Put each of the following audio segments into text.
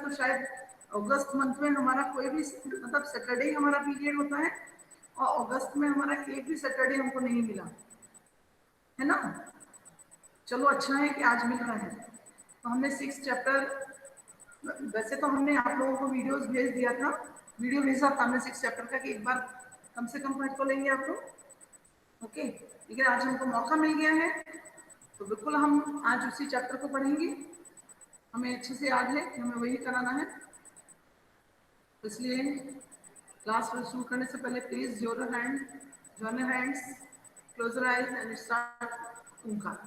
तो शायद अगस्त मंथ में हमारा कोई भी मतलब सैटरडे हमारा पीरियड होता है, और अगस्त में हमारा एक भी सैटरडे हमको नहीं मिला है ना। चलो अच्छा है कि आज मिल रहा है। तो हमने 6 चैप्टर, वैसे तो हमने आप लोगों को वीडियोस भेज दिया था, वीडियो भेजा था हमने 6 चैप्टर का कि एक बार कम से कम पढ़ तो लेंगे आप लोग, ओके। लेकिन आज हमको मौका मिल गया है तो बिल्कुल हम आज उसी चैप्टर को पढ़ेंगे। हमें अच्छे से याद है कि हमें वही कराना है, इसलिए क्लास शुरू करने से पहले please join your hands, close your eyes and start Omkar.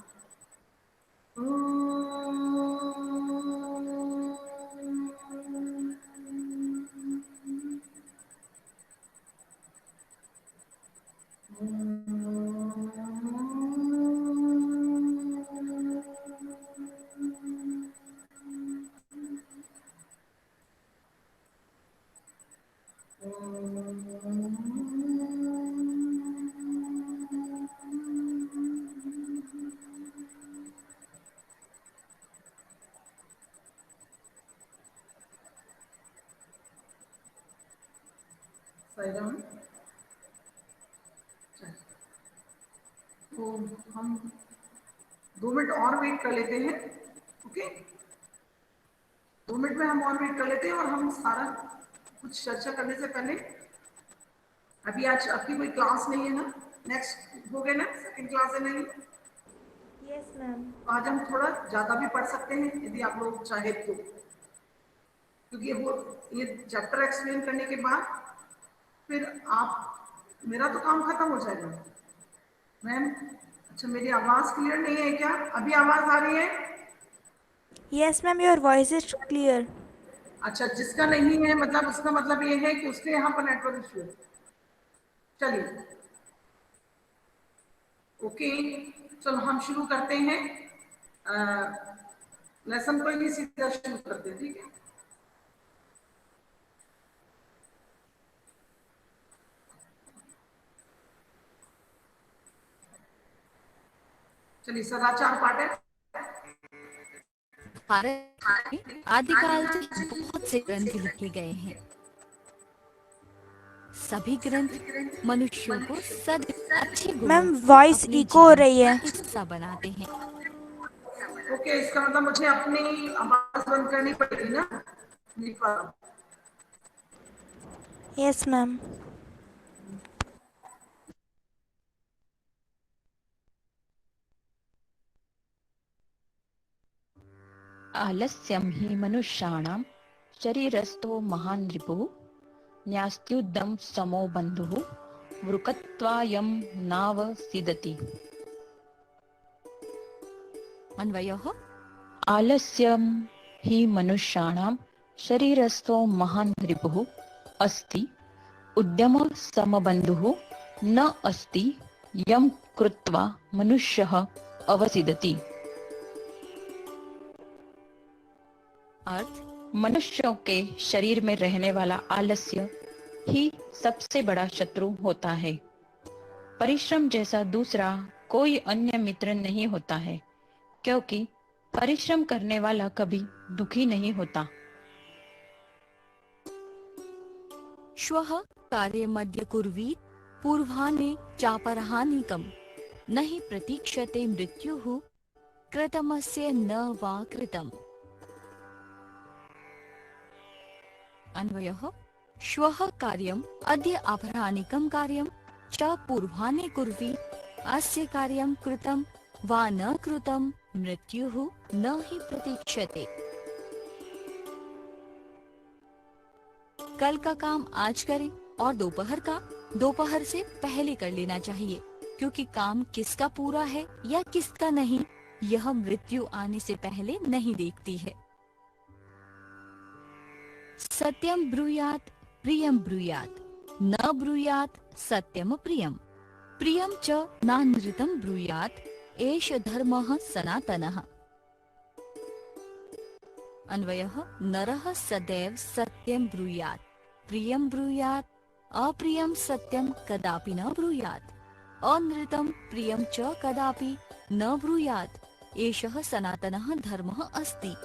Sairam. तो हम 2 मिनट और वेट कर लेते हैं, ओके। 2 मिनट में हम और वेट कर लेते हैं, और हम सारा कुछ चर्चा करने से पहले, अभी आज आपकी कोई क्लास नहीं है ना, नेक्स्ट हो गए ना, सेकंड क्लास है नहीं। Yes ma'am. आज हम थोड़ा ज्यादा भी पढ़ सकते हैं यदि आप लोग चाहे तो, क्योंकि वो ये चैप्टर एक्सप्लेन करने के बाद फिर आप, मेरा तो काम खत्म हो जाएगा मैम। अच्छा, मेरी आवाज क्लियर नहीं है क्या? अभी आवाज आ रही है? Yes ma'am, your voice is clear. अच्छा, जिसका नहीं है मतलब उसका मतलब ये है कि उसके यहाँ पर नेटवर्क इश्यू है। चलिए, ओके, चलो हम शुरू करते हैं। लेसन को ही सीधा शुरू करते हैं, ठीक है। चलिए, सदाचार पाठ है। भारत में आदिकाल से बहुत से ग्रंथ लिखे गए हैं। सभी ग्रंथ मनुष्यों को अच्छे गुणों मैम को वॉइस अपने इको हो जीवन रही का है। हिस्सा बनाते हैं। ओके, इसका मतलब मुझे अपनी आवाज बंद करनी पड़ेगी ना। Yes ma'am. आलस्यं हि मनुष्याणां शरीरस्थो महान् रिपुः न्यास्त्युदं समो बन्धुः वृकत्वायं नाव सीदति। अन्वयः आलस्यं हि मनुष्याणां शरीरस्थो महान् रिपुः अस्ति उद्यम समबन्धुः न अस्ति यं कृत्वा मनुष्यः अवसीदति। अर्थ, मनुष्यों के शरीर में रहने वाला आलस्य ही सबसे बड़ा शत्रु होता है। परिश्रम जैसा दूसरा कोई अन्य मित्र नहीं होता है, क्योंकि परिश्रम करने वाला कभी दुखी नहीं होता। श्वः कार्यमद्य कुर्वीत् पूर्वाह्ने चापराह्निकम् न हि प्रतीक्षते मृत्युः कृतमस्य न वा कृतम्। अन्वयः, श्वः कार्यम् अद्य अपराह्निकं कार्यं च पूर्वाह्ने कुर्वीत् अस्य कार्यं कृतं वा न कृतं मृत्युः न हि प्रतीक्षते। कल का काम आज करें और दोपहर का दोपहर से पहले कर लेना चाहिए, क्योंकि काम किसका पूरा है या किसका नहीं, यह मृत्यु आने से पहले नहीं देखती है। सत्यम ब्रूयात् प्रियम ब्रूयात् न ब्रूयात् सत्यम प्रियम प्रियम च नानृतं ब्रूयात् एष धर्मः सनातनः। अन्वयः, नरः सदैव सत्यं ब्रूयात् प्रियं ब्रूयात् अप्रियं सत्यं कदापि न ब्रूयात् अनृतं प्रियं च कदापि न ब्रूयात् एषः सनातनः धर्मः अस्ति।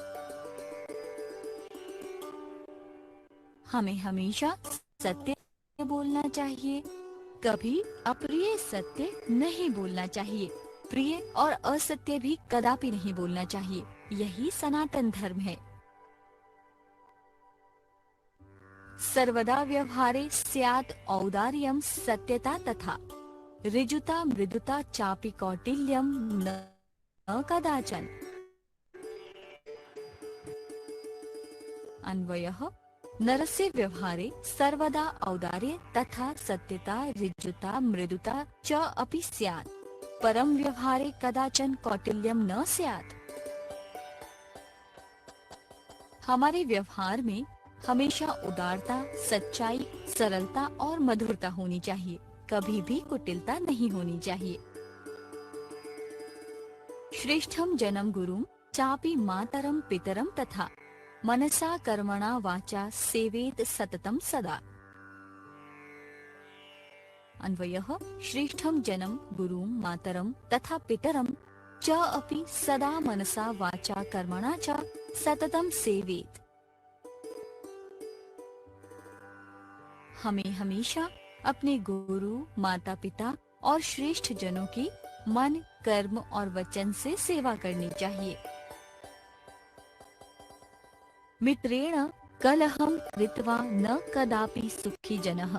हमें हमेशा सत्य बोलना चाहिए, कभी अप्रिय सत्य नहीं बोलना चाहिए। प्रिय और असत्य भी कदापि नहीं बोलना चाहिए। यही सनातन धर्म है। सर्वदा व्यवहारे स्यात् औदार्यं सत्यता तथा ऋजुता मृदुता चापि कौटिल्यं न कदाचन। अन्वयः नरस्य व्यवहारे सर्वदा औदार्य तथा सत्यता ऋजुता मृदुता च अपि स्यात्, परम व्यवहारे कदाचन कौटिल्यम न स्यात्। हमारे व्यवहार में हमेशा उदारता, सच्चाई, सरलता और मधुरता होनी चाहिए। कभी भी कुटिलता नहीं होनी चाहिए। श्रेष्ठम जन्म गुरुम चापि मातरम पितरम तथा मनसा कर्मणा वाचा सेवेत सततम सदा। अन्वयः श्रेष्ठम जन्म गुरुम मातरम तथा पितरम च अपि सदा मनसा वाचा कर्मणा च सततम सेवेत। हमें हमेशा अपने गुरु, माता पिता और श्रेष्ठ जनों की मन, कर्म और वचन से सेवा करनी चाहिए। मित्रेण कलहं कृत्वा न कदापि सुखी जनः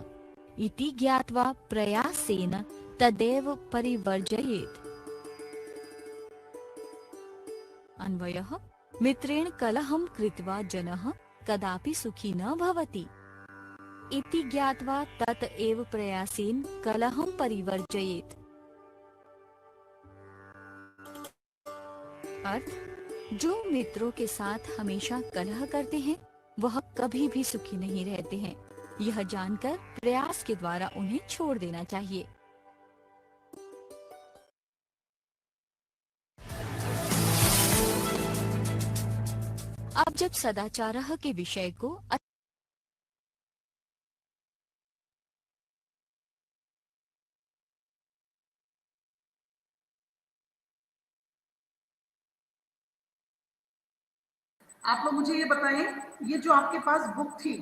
इति ज्ञात्वा प्रयासेन तदेव परिवर्जयेत्। अन्वयः मित्रेण कलहं कृत्वा जनः कदापि सुखी न भवति इति ज्ञात्वा तत एव प्रयासेन कलहं परिवर्जयेत्। अर्थ, जो मित्रों के साथ हमेशा कलह करते हैं वह कभी भी सुखी नहीं रहते हैं। यह जानकर प्रयास के द्वारा उन्हें छोड़ देना चाहिए। अब जब सदाचार के विषय को आप लोग मुझे ये बताएं, ये जो आपके पास बुक थी,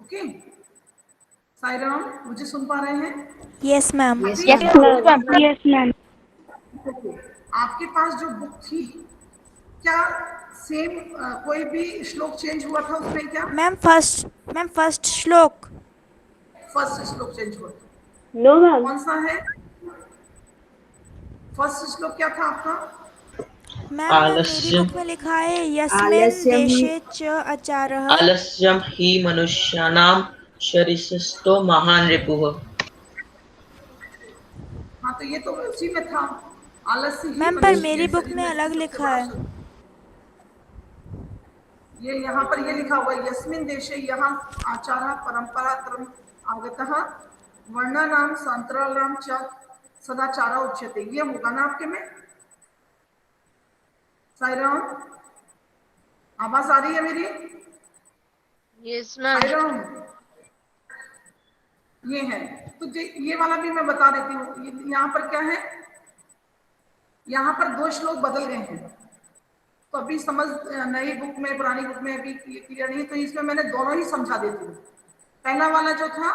ओके साईराम, मुझे सुन पा रहे हैं? Yes ma'am. अभी Yes, क्या ma'am. Yes, ma'am. ओके, आपके पास जो बुक थी, क्या सेम कोई भी श्लोक चेंज हुआ था उसमें क्या? मैम फर्स्ट श्लोक। फर्स्ट श्लोक चेंज हुआ था, No, ma'am. कौन सा है? फर्स्ट श्लोक क्या था आपका? मैम मेरी आलस्यम बुक में लिखा है यस्मिन् आलस्यम देशे च आचारः। आलस्यम ही मनुष्याणां शरीरस्थो महान रिपुः। हाँ, तो ये तो उसी में था, आलस्य ही मैम पर मनुष्य मेरी के बुक शरीर में में अलग सबसे लिखा बड़ा है। शत्रु। ये यहाँ पर ये लिखा हुआ है यस्मिन् देशे यहाँ आचारः परंपरा क्रम आगतः वर्णानाम संतराणाम च सदाचारा उच्यते। ये होगा ना आपके में? साईराम, आवाज आ रही है मेरी? Yes, ma'am. साईराम, ये है। तो ये वाला भी मैं बता देती हूँ। यहाँ पर क्या है, यहाँ पर दो श्लोक बदल गए हैं, तो अभी समझ, नई बुक में पुरानी बुक में अभी क्लियर नहीं, तो इसमें मैंने दोनों ही समझा देती हूँ। पहला वाला जो था,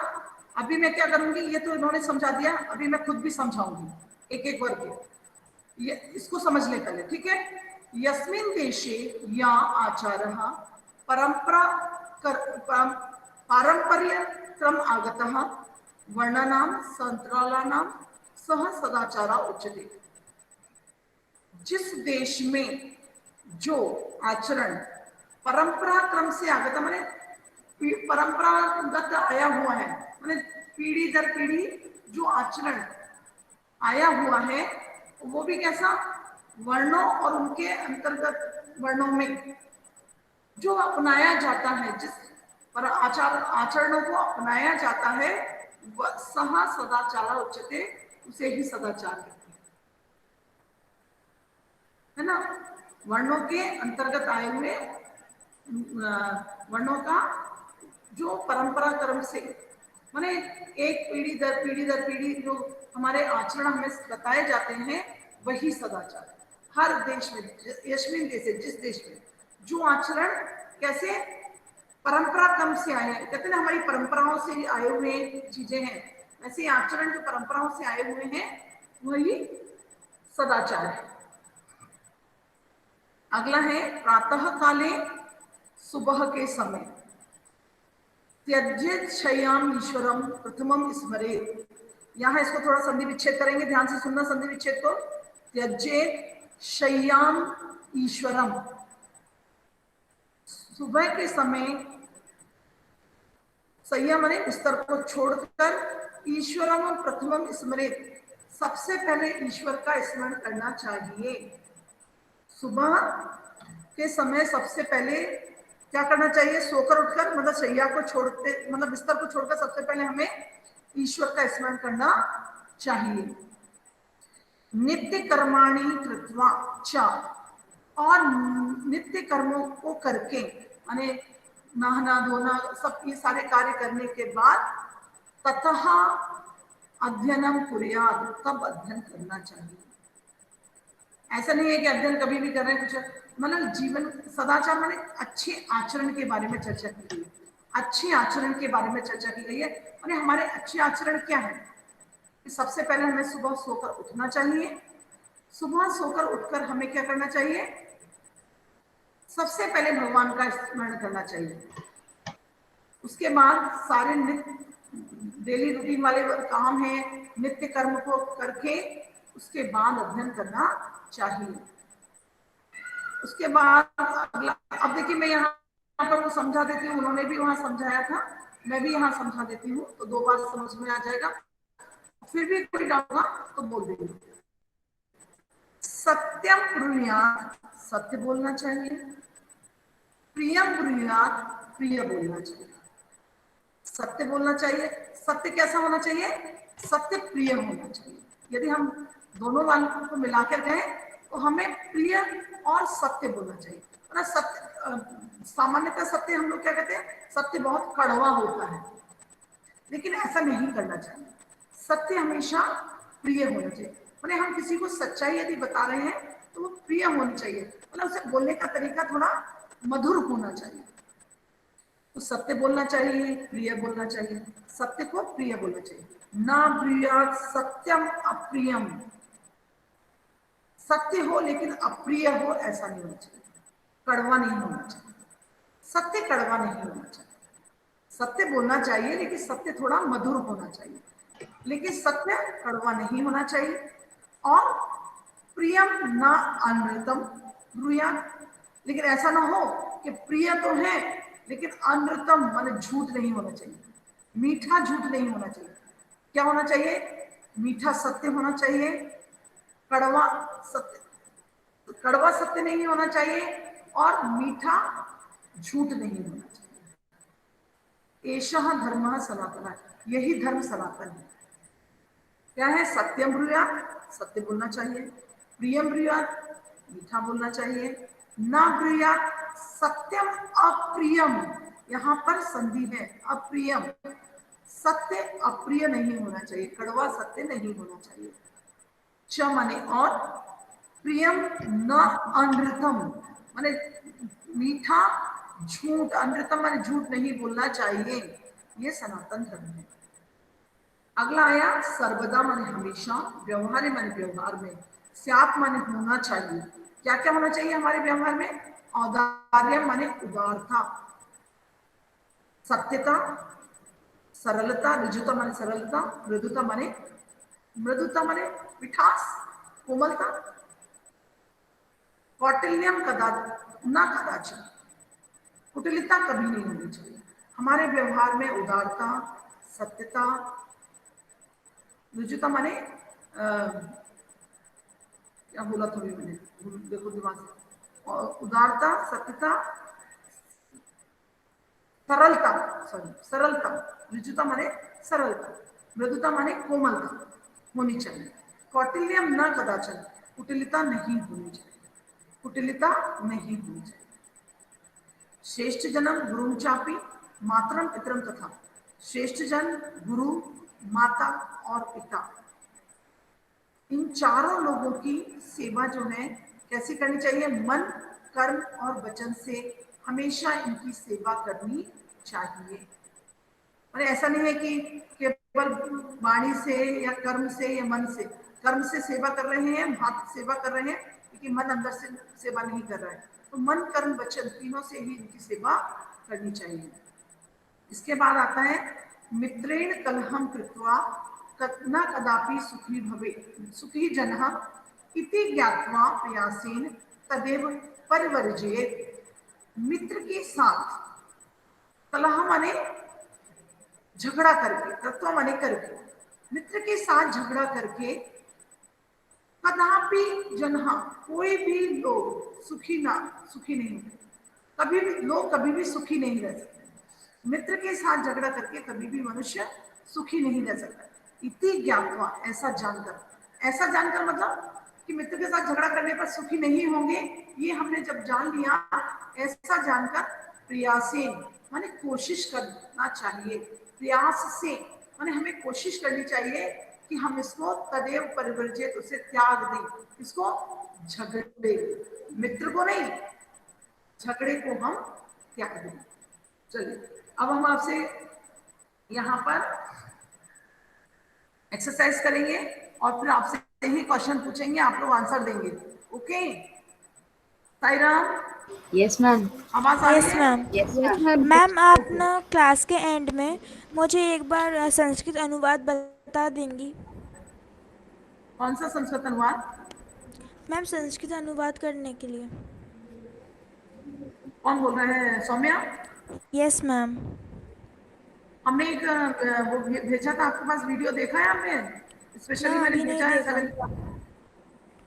अभी मैं क्या करूंगी, ये तो इन्होंने समझा दिया, अभी मैं खुद भी समझाऊंगी एक एक वर्ग के। ये इसको समझ ले पहले, ठीक है? यस्मिन देशे या आचारः परंपरा पारंपर्य क्रम आगतः वर्णानां संतरालानां सह सदाचारा उच्यते। जिस देश में जो आचरण परंपरा क्रम से आगत, माने परंपरागत आया हुआ है, माने पीढ़ी दर पीढ़ी जो आचरण आया हुआ है, वो भी कैसा, वर्णों और उनके अंतर्गत वर्णों में जो अपनाया जाता है, जिस पर आचरणों को अपनाया जाता है, सह सदाचार उच्यते, उसे ही सदाचार कहते हैं, है ना? वर्णों के अंतर्गत आए हुए वर्णों का जो परंपरा क्रम से, माने एक पीढ़ी दर पीढ़ी जो हमारे आचरण हमें बताए जाते हैं, वही सदाचार है। हर देश में, यस्मिन देशे, जिस देश में जो आचरण कैसे परंपरा क्रम से आए हैं, कहते हैं ना हमारी परंपराओं से आए हुए चीजें हैं, वैसे आचरण जो परंपराओं से आए हुए हैं वही सदाचार है। अगला है प्रातः काले, सुबह के समय, त्यज्येत शय्याम ईश्वरम प्रथमम स्मरेत। यहां इसको थोड़ा संधि विच्छेद करेंगे, ध्यान से सुनना संधि विच्छेद को। त्यज्येत शय्याम ईश्वरम, सुबह के समय सैया माने बिस्तर को छोड़कर, ईश्वरम और प्रथमम स्मरेत, सबसे पहले ईश्वर का स्मरण करना चाहिए। सुबह के समय सबसे पहले क्या करना चाहिए? सोकर उठकर, मतलब सैया को छोड़ते, मतलब बिस्तर को छोड़कर सबसे पहले हमें ईश्वर का स्मरण करना चाहिए। नित्य कर्माणि कृत्वा च, और नित्य कर्मों को करके, माने नहाना धोना सब ये सारे कार्य करने के बाद, ततः अध्ययनम कुर्यात्, तब अध्ययन करना चाहिए। ऐसा नहीं है कि अध्ययन कभी भी कर रहे हैं, कुछ मतलब जीवन सदाचार माने अच्छे आचरण के बारे में चर्चा की गई है, अच्छे आचरण के बारे में चर्चा की गई है। और हमारे अच्छे आचरण क्या है? सबसे पहले हमें सुबह सोकर उठना चाहिए। सुबह सोकर उठकर हमें क्या करना चाहिए? सबसे पहले भगवान का स्मरण करना चाहिए। उसके बाद सारे नित्य डेली रूटीन वाले काम है, नित्य कर्म को करके उसके बाद अध्ययन करना चाहिए। उसके बाद अगला, अब देखिए मैं यहाँ पर वो समझा देती हूँ, उन्होंने भी वहां समझाया था, मैं भी यहाँ समझा देती हूँ, तो दो बार समझ में आ जाएगा। फिर भी कोई डाउट होगा तो बोल देंगे। सत्यम ब्रूयात, सत्य बोलना चाहिए। प्रियम ब्रूयात, प्रिय बोलना चाहिए। सत्य बोलना चाहिए। सत्य कैसा होना चाहिए? सत्य प्रिय होना चाहिए। यदि हम दोनों वालों को मिलाकर गए तो हमें प्रिय और सत्य बोलना चाहिए। ना सत्य, सामान्यतः सत्य हम लोग क्या कहते हैं, सत्य बहुत कड़वा होता है, लेकिन ऐसा नहीं करना चाहिए। सत्य हमेशा प्रिय होना चाहिए। मैंने हम किसी को सच्चाई यदि बता रहे हैं तो वो प्रिय होनी चाहिए, मतलब उसे बोलने का तरीका थोड़ा मधुर होना चाहिए। तो सत्य बोलना चाहिए, प्रिय बोलना चाहिए। सत्य को प्रिय बोलना चाहिए। ना ब्रूयात् सत्यम अप्रियम, सत्य हो लेकिन अप्रिय हो ऐसा नहीं होना चाहिए, कड़वा नहीं होना चाहिए। सत्य कड़वा नहीं होना चाहिए। सत्य बोलना चाहिए लेकिन सत्य थोड़ा मधुर होना चाहिए, लेकिन सत्य कड़वा नहीं होना चाहिए। और प्रियम ना अनृतम ब्रूयात्, लेकिन ऐसा ना हो कि प्रिय तो है लेकिन अनृतम माने झूठ नहीं होना चाहिए, मीठा झूठ नहीं होना चाहिए। क्या होना चाहिए? मीठा सत्य होना चाहिए, कड़वा सत्य, कड़वा सत्य नहीं होना चाहिए और मीठा झूठ नहीं होना चाहिए। एषः धर्मः सनातनः, यही धर्म सनातन है। क्या है? सत्यम ब्रूयात्, सत्य बोलना चाहिए। प्रियम ब्रूयात्, मीठा बोलना चाहिए। ना ब्रूयात् सत्यम अप्रियम, यहाँ पर संधि है, अप्रियम, सत्य अप्रिय नहीं होना चाहिए, कड़वा सत्य नहीं होना चाहिए। च माने और, प्रियम न अनृतम माने मीठा झूठ, अनृतम माने झूठ नहीं बोलना चाहिए। ये सनातन धर्म है। अगला आया सर्वदा माने हमेशा, व्यवहार माने व्यवहार में, स्यात् माने होना चाहिए। क्या क्या होना चाहिए हमारे व्यवहार में? औदार्य माने उदारता, सत्यता, सरलता, ऋजुता माने सरलता, मृदुता माने मिठास, कोमलता। कौटिल्यम कदाचन, कुटिलता कभी नहीं होनी चाहिए हमारे व्यवहार में। उदारता, सत्यता, ऋजुता माने क्या बोला था मैंने, देखो दिमाग से, और उदारता, सत्यता, सरलता, सरलता, ऋजुता माने सरलता, मृदुता माने कोमलता होनी चाहिए। कौटिल्यम न कदाचन, कुटिलता नहीं होनी चाहिए, कुटिलता नहीं होनी चाहिए। श्रेष्ठ जनम गुरु चापी मातरम पितरम तथा, श्रेष्ठ जन गुरु, माता और पिता, इन चारों लोगों की सेवा जो है कैसी करनी चाहिए? मन, कर्म और वचन से हमेशा इनकी सेवा करनी चाहिए। और ऐसा नहीं है कि केवल वाणी से या कर्म से या मन से, कर्म से सेवा कर रहे हैं, हाथ से सेवा कर रहे हैं, लेकिन मन अंदर से सेवा नहीं कर रहा है, तो मन कर्म वचन तीनों से ही इनकी सेवा करनी चाहिए। इसके बाद आता है मित्रेण कलहम कृत्वा न कदापि सुखी भवे सुखी जनः इति ज्ञात्वा प्रयासेन तदेव परिवर्जयेत्। मित्र के साथ कलह माने झगड़ा करके, तत्व माने करके, मित्र के साथ झगड़ा करके कदापि जनहा कोई भी लोग सुखी नहीं होते, कभी भी लोग कभी भी सुखी नहीं रह सकते। मित्र के साथ झगड़ा करके कभी भी मनुष्य सुखी नहीं रह सकता। इति ज्ञात्वा ऐसा जानकर मतलब कि मित्र के साथ झगड़ा करने पर सुखी नहीं होंगे, ये हमने जब जान लिया, ऐसा जानकर प्रयासे माने कोशिश करना चाहिए, प्रयास से माने हमें कोशिश करनी चाहिए कि हम इसको तदेव परिवर्जित उसे त्याग दें। इसको झगड़े, मित्र को नहीं, झगड़े को हम त्याग दें। चलिए अब हम आपसे यहाँ पर एक्सरसाइज करेंगे और फिर आपसे ही क्वेश्चन पूछेंगे, आप लोग आंसर देंगे। Okay Sairam, yes ma'am. आवाज आ रही यस है? मैम। Yes ma'am. मैम आप ना क्लास के एंड में मुझे एक बार संस्कृत अनुवाद बता देंगी? कौन सा संस्कृत अनुवाद? मैम संस्कृत अनुवाद करने के लिए। कौन बोल रहे हैं? सौम्या? Yes ma'am. हमने एक वो भेजा था आपके पास, वीडियो देखा है आपने? स्पेशली ना मैंने अभी नहीं भेजा है देखा। 7 क्लास।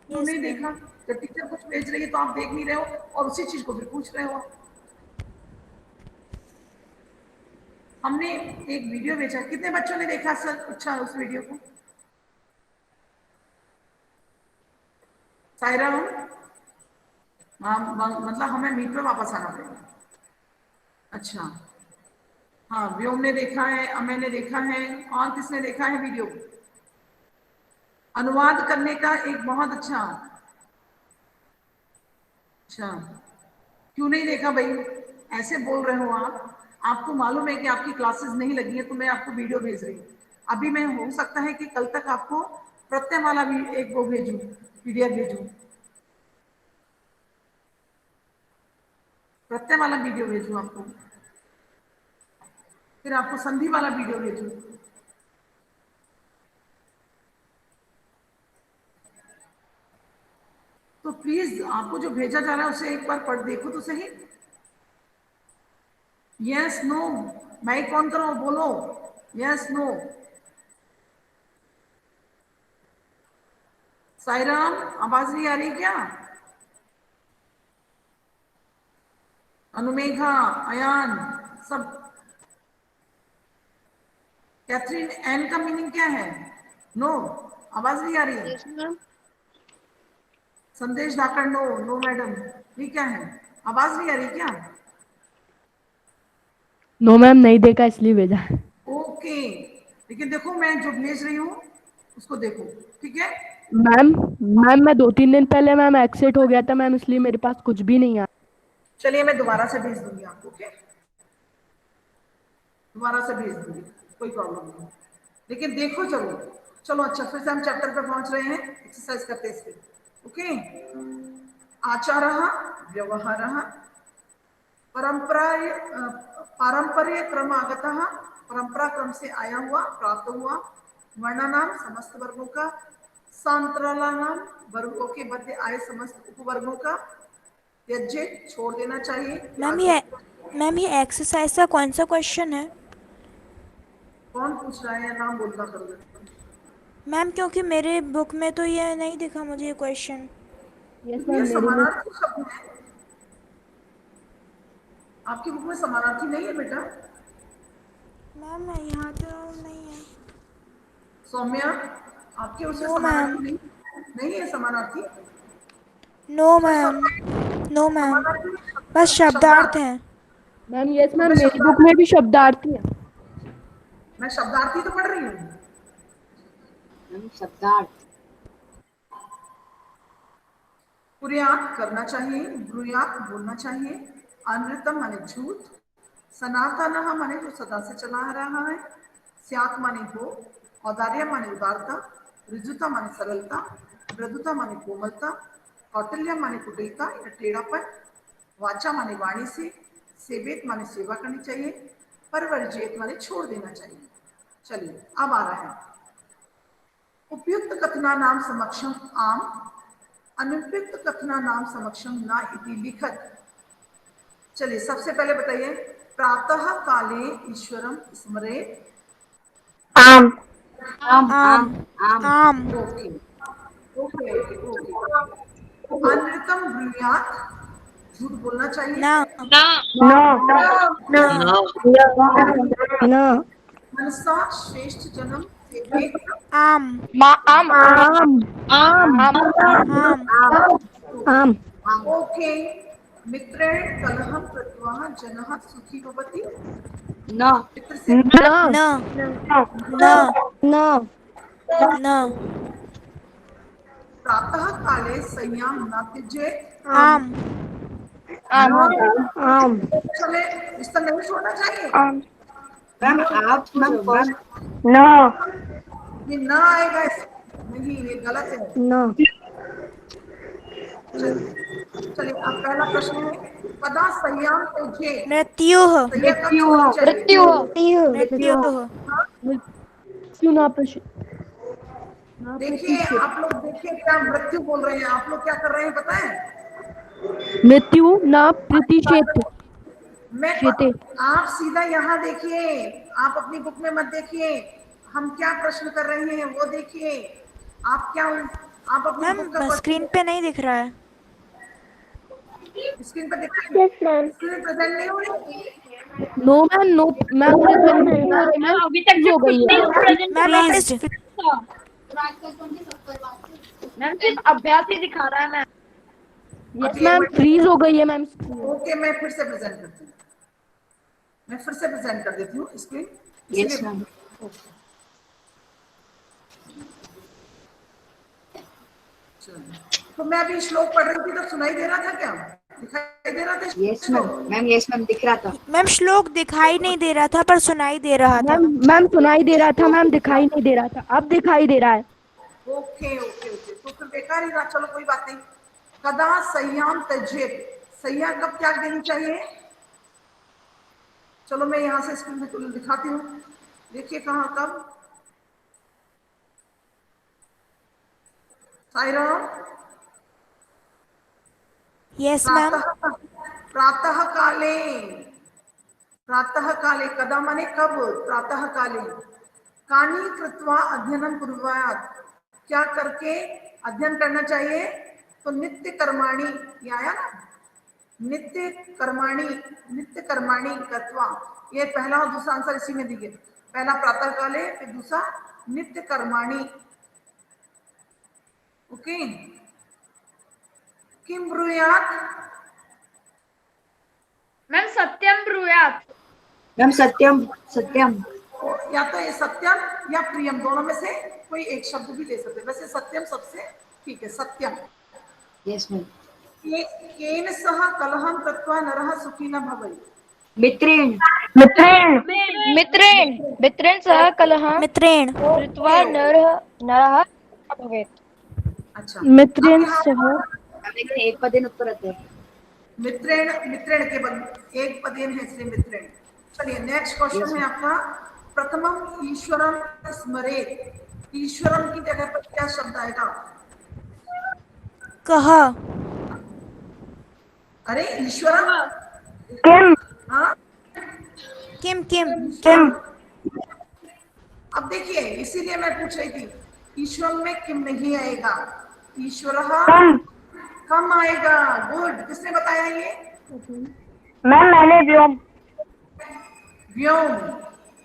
क्यों यस नहीं मैम। देखा? जब टीचर कुछ भेज रही है तो आप देख नहीं रहे हो और उसी चीज को फिर पूछ रहे हो। हमने एक वीडियो भेजा, कितने बच्चों ने देखा सर अच्छा उस वीडियो को? सायरा, मतलब हमें मीट पे वापस आना पड़ेगा। अच्छा हाँ, व्योम ने देखा है, अमय ने देखा है, और किसने देखा है वीडियो? अनुवाद करने का एक बहुत अच्छा क्यों नहीं देखा भाई? ऐसे बोल रहे हो आप, आपको मालूम है कि आपकी क्लासेस नहीं लगी है तो मैं आपको वीडियो भेज रही हूँ। अभी मैं हो सकता है कि कल तक आपको प्रत्यय वाला भी एक वो भेजूं, पीडीएफ भेजूं, प्रत्यय वाला वीडियो भेजूं आपको, फिर आपको संधि वाला वीडियो भेजूं। तो प्लीज आपको जो भेजा जा रहा है उसे एक बार पढ़ देखो तो सही। यस नो, माइक ऑन करो, बोलो यस नो। साईराम, आवाज नहीं आ रही क्या? अनुमेघा, अयान, सब। कैथरीन, एन का मीनिंग क्या है? नो, आवाज नहीं आ रही है। Yes ma'am. संदेश धाकड़, नो नो मैडम, ये क्या है? आवाज नहीं आ रही क्या? नो मैम, नहीं देखा इसलिए भेजा है। ओके, लेकिन देखो मैं जो भेज रही हूँ उसको देखो, ठीक है? मैम मैम मैं 2-3 दिन पहले मैम एक्सेट हो गया था मैम, इसलिए मेरे पास कुछ भी नहीं आया। चलिए मैं दोबारा से भेज दूंगी आपको, ओके? दोबारा से भेज दूंगी, कोई प्रॉब्लम नहीं। लेकिन देखो चलो, चलो अच्छा, फिर से हम चैप्टर पे पहुंच रहे हैं, एक्सरसाइज करते हैं इसके। ओके, आचारः व्यवहारः परंपरा, पारंपर्य क्रम आगतः, परंपरा क्रम से आया हुआ, प्राप्त हुआ, वर्णानाम समस्त वर्गों का, सांतरालानाम वर्गों के मध्य आए समस्त उपवर्गों का, त्यज्य छोड़ देना चाहिए, मैम त्याग ये देना। मैम ये एक्सरसाइज का कौन सा क्वेश्चन है? कौन पूछ रहा है? नाम बोलना करोगे? मैम क्योंकि मेरे बुक में तो ये नहीं दिखा मुझे ये क्वेश्चन। यस ये मैम, मेरी बुक। समानार्थी शब्द है, आपकी बुक में समानार्थी नहीं है बेटा। मैम यहाँ तो नहीं है। सौम्या, आपके उसमें नो मैम। समानार्थी नहीं, नहीं है समानार्थी। नो भाई मैम। सौम्या, नो मैम, समानार्थी बस शब्दार्थ शब्दार्थ, हैं। मैम यस तो मैम, मैं मेरी बुक में शब्दार्थी, भी शब्दार्थी है। मैं शब्दार्थी तो पढ़ रही हूँ। मैम शब्दार्थ। कुर्यात करना चाहिए, ब्रूयात बोलना चाहिए, अनृतम माने झूठ, सनातन माने जो सदा से चला आ रहा है, स्यात् माने हो, औदार्य माने उदारता, ऋजुता माने सरलता, मृदुता माने कोमलता, कौटिल्य माने कुटिलता या टेढ़ापन, वाचा माने वाणी से, सेवेत माने सेवा करनी चाहिए, परवर्जित माने छोड़ देना चाहिए। चलिए अब आ रहा है उपयुक्त कथना नाम समक्षम आम, अनुपयुक्त कथना नाम समक्षम न इति लिखत। चलिए सबसे पहले बताइए, प्रातः काले ईश्वरम स्मरे। आम आम आम आम ओके ओके ओके ओके। अनृतम ब्रूयात, झूठ बोलना चाहिए। न नो न नो मनसा श्रेष्ठ जन्म सेवे, आम आम आम आम आम आम ओके। मित्रेण कलहम कृत्वा जनः सुखी भवति। नो मित्र से न न नो न प्रातः काले संयम न त्यजेत। आम आम चले इस तरह नहीं छोड़ना चाहिए। मैम आप मैम फर्स्ट ये ना आएगा नहीं, ये गलत है। नो चलिए अब पहला प्रश्न है, कदा संयम त्यजे। मृत्युः संयम कब छोड़नी चाहिए? मृत्युः क्यों ना प्रश्न देखिए आप लोग देखिए क्या मृत्यु बोल रहे हैं, आप लोग क्या कर रहे हैं पता है? मृत्यु ना प्रतिषेध मैं शेते आप सीधा यहाँ देखिए, आप अपनी बुक में मत देखिए, हम क्या प्रश्न कर रहे हैं वो देखिए। आप क्या आप अपनी बुक का मैम स्क्रीन पे नहीं दिख रहा है। स्क्रीन पर दिखाइए। स्क्रीन प्रेजेंट नहीं हो रही। No ma'am no ma'am present नहीं हो रही मैम, अभी तक हो गई है मैम यहाँ पे मैम सिर्फ अभ्यास ही दिखा रहा है मैम। यस मैम फ्रीज हो गई है मैम। ओके मैं फिर से प्रेजेंट करती हूँ, मैं फिर से प्रेजेंट कर देती हूँ स्क्रीन। यस मैम तो मैं अभी श्लोक पढ़ रही थी तो सुनाई दे रहा था क्या, दिखाई दे रहा था? यस मैम यस मैम दिख रहा था। मैम श्लोक दिखाई नहीं दे रहा था पर सुनाई दे रहा था। मैम मैम सुनाई दे रहा था मैम, दिखाई नहीं दे रहा था, अब दिखाई दे रहा है। ओके ओके ओके तो फिर बेकार ही रहा, चलो कोई बात नहीं। कदा संयम त्यजेत, संयम कब त्याग देनी चाहिए? चलो मैं यहाँ से स्क्रीन में दिखाती हूँ, देखिए कहाँ कब। साईराम, यस मैम प्रातः काले, प्रातः काले कदा माने कब, प्रातः काले कानी कृत्वा अध्ययनम कुर्यात्, क्या करके अध्ययन करना चाहिए? तो नित्य कर्माणि, ये आया ना, नित्य कर्माणि कृत्वा, ये पहला और दूसरा आंसर इसी में दिए। पहला प्रातः काले, फिर दूसरा नित्य कर्माणि। ओके किम ब्रूयात्, मैम सत्यम ब्रूयात। मैम सत्यम सत्यम या तो ये सत्यम या प्रियम, दोनों में से कोई एक शब्द भी ले सकते हैं। वैसे सत्यम सबसे ठीक है, सत्यम। यस मैम केन सह कलहम कृत्वा नरः सुखी न भवेत्। मित्रेण मित्रेण सह कलहं मित्रेण कृत्वा नरः भवेत्। अच्छा मित्रेण अब यहाँ सह लेकिन एक पदेन उत्तर मित्रेण, मित्रेण के बल एक पदेन है इसलिए मित्रेण। चलिए नेक्स्ट क्वेश्चन है आपका, प्रथमम ईश्वरम स्मरेत। ईश्वरम की जगह पर क्या शब्द आएगा? कह अरे ईश्वरम, हाँ किम किम अब देखिए इसीलिए मैं पूछ रही थी, ईश्वर में किम नहीं आएगा, ईश्वर कम आएगा। गुड, किसने बताया ये? मैम मैंने व्योम व्योम,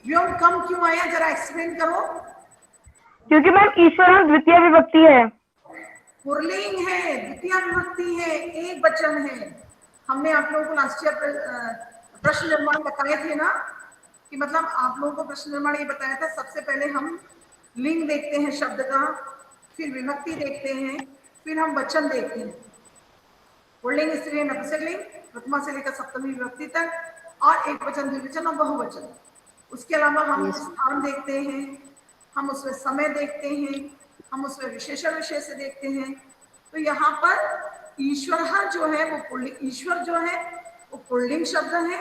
व्योम कम क्यों आया, जरा एक्सप्लेन करो। क्योंकि मैम ईश्वर द्वितीय विभक्ति है। पुरलिंग है, द्वितीय विभक्ति है, एक वचन है। हमने आप लोगों को लास्ट ईयर प्रश्न निर्माण बताए थे ना, कि मतलब आप लोगों को प्रश्न निर्माण ये बताया था, सबसे पहले हम लिंग देखते हैं शब्द का, फिर विभक्ति देखते हैं, फिर हम वचन देखते हैं, पुल्लिंग स्त्रीलिंग नपुंसकलिंग, प्रथमा से लेकर सप्तमी विभक्ति तक, और एक वचन, द्विवचन और बहुवचन। उसके अलावा हम स्थान देखते हैं, हम उसमें समय देखते हैं, हम उसमें विशेषण विशेष देखते हैं। तो यहाँ पर ईश्वर जो है वो पुल्लिंग, ईश्वर जो है वो पुल्लिंग शब्द है,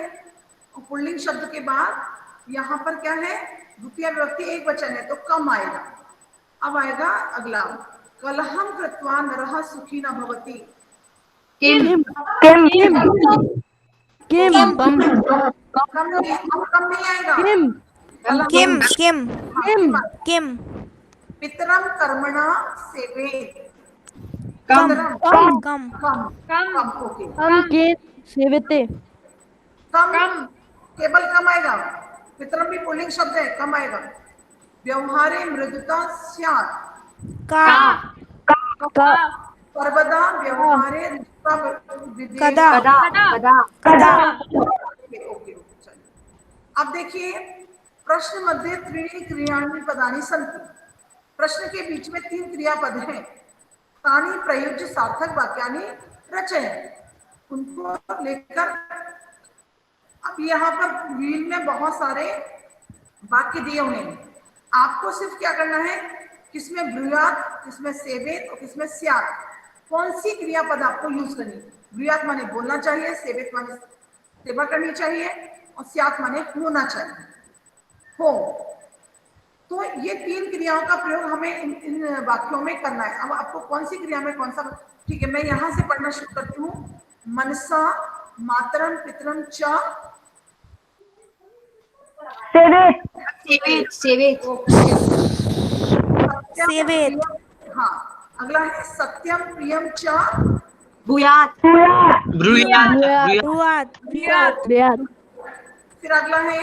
और पुल्लिंग शब्द के बाद यहाँ पर क्या है, द्वितीय विभक्ति एक वचन है, तो कम आएगा। अब आएगा अगला, कलहम कृत्वा नरः सुखी न भवति। किम किम किम किम कम नहीं आएगा। किम किम किम किम किम पितरम कर्मणा सेवेत। कम कम कम कम ओके। हम के सेवते कम केवल कम आएगा, पितरम भी पुल्लिंग शब्द है, कम आएगा। व्यवहारे मृदुता स्यात्। का का सर्वदा व्यवहारे ऋजुता विधेयः। कदा कदा कदा ओके, चलिए। अब देखिए, प्रश्न मध्ये त्रीणि क्रियाणि पदानि सन्ति। प्रश्न के बीच में 3 क्रियापद हैं। तानि प्रयुज्य सार्थक वाक्यानि रचय। उनको लेकर अब यहाँ पर व्हील में बहुत सारे वाक्य दिए हुए हैं। आपको सिर्फ क्या करना है, किसमें ब्रूयात, किसमें सेवेत और किसमें स्यात्, कौन सी क्रियापद आपको यूज करनी है। ब्रूयात माने बोलना चाहिए, सेवेत माने सेवा करनी चाहिए, और स्यात् माने होना चाहिए, हो। तो ये 3 क्रियाओं का प्रयोग हमें इन वाक्यों में करना है। अब आपको कौन सी क्रिया में कौन सा, ठीक है, मैं यहां से पढ़ना शुरू करती हूँ। मनसा मातरम पितरम च सेवेत सेवेत सेवेत हाँ, अगला है सत्यम प्रियम च भूयात ब्रूयात ब्रुआत ब्रियात फिर अगला है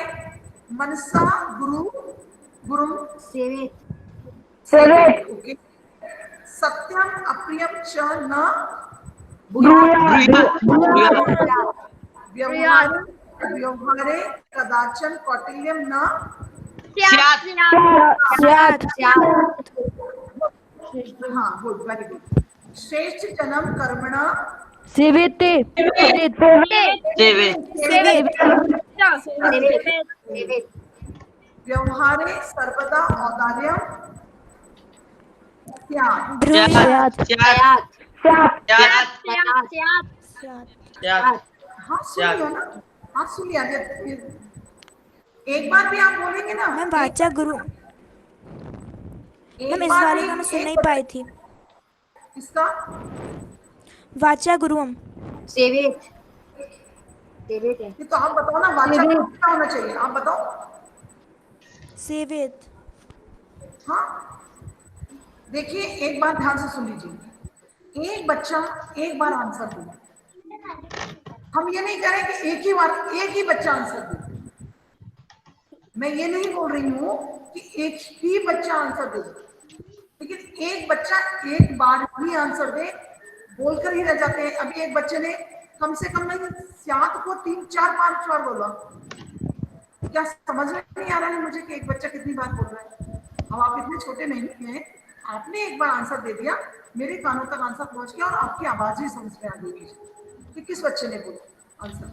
मनसा गुरु गुरु सेवेत ओके। सत्यम अप्रियम च न व्यवहार व्यवहारे कदाचन कौटिल्यम न स्यात् हाँ, गुड, वेरी गुड। श्रेष्ठ जन्म कर्मणा सेवेते सेवेत सेवेत व्यवहारे सर्वदा औदार्यम स्यात्। ब्रुयात ब्रियात स्यात् हाँ सुन लिया ना, हाँ सुन लिया। एक बार भी आप बोलेंगे ना, मैं वाचा गुरु एक मैम इस बार वाले भी का मैं सुन एक नहीं पाई थी। इसका वाचा गुरुम सेवेत सेवेत है। ये तो आप बताओ ना, वाचा गुरु क्या होना चाहिए, आप बताओ। सेवेत हाँ, देखिए एक बात ध्यान से सुन लीजिए। एक बच्चा एक बार आंसर दे, हम ये नहीं कह रहे कि एक ही बच्चा आंसर दे। मैं ये नहीं बोल रही हूँ कि एक ही बच्चा आंसर दे, लेकिन एक बच्चा एक बार ही आंसर दे, बोलकर ही रह जाते हैं। अभी एक बच्चे ने कम से कम नहीं स्यात् को 3 4 5 बार बोला। क्या समझ में नहीं आ रहा है मुझे कि एक बच्चा कितनी बार बोल रहा है। अब आप इतने छोटे नहीं हैं, आपने एक बार आंसर दे दिया, मेरे कानों तक आंसर पहुंच गया, और आपकी आवाज ही समझ में आ गई कि किस बच्चे ने बोला आंसर।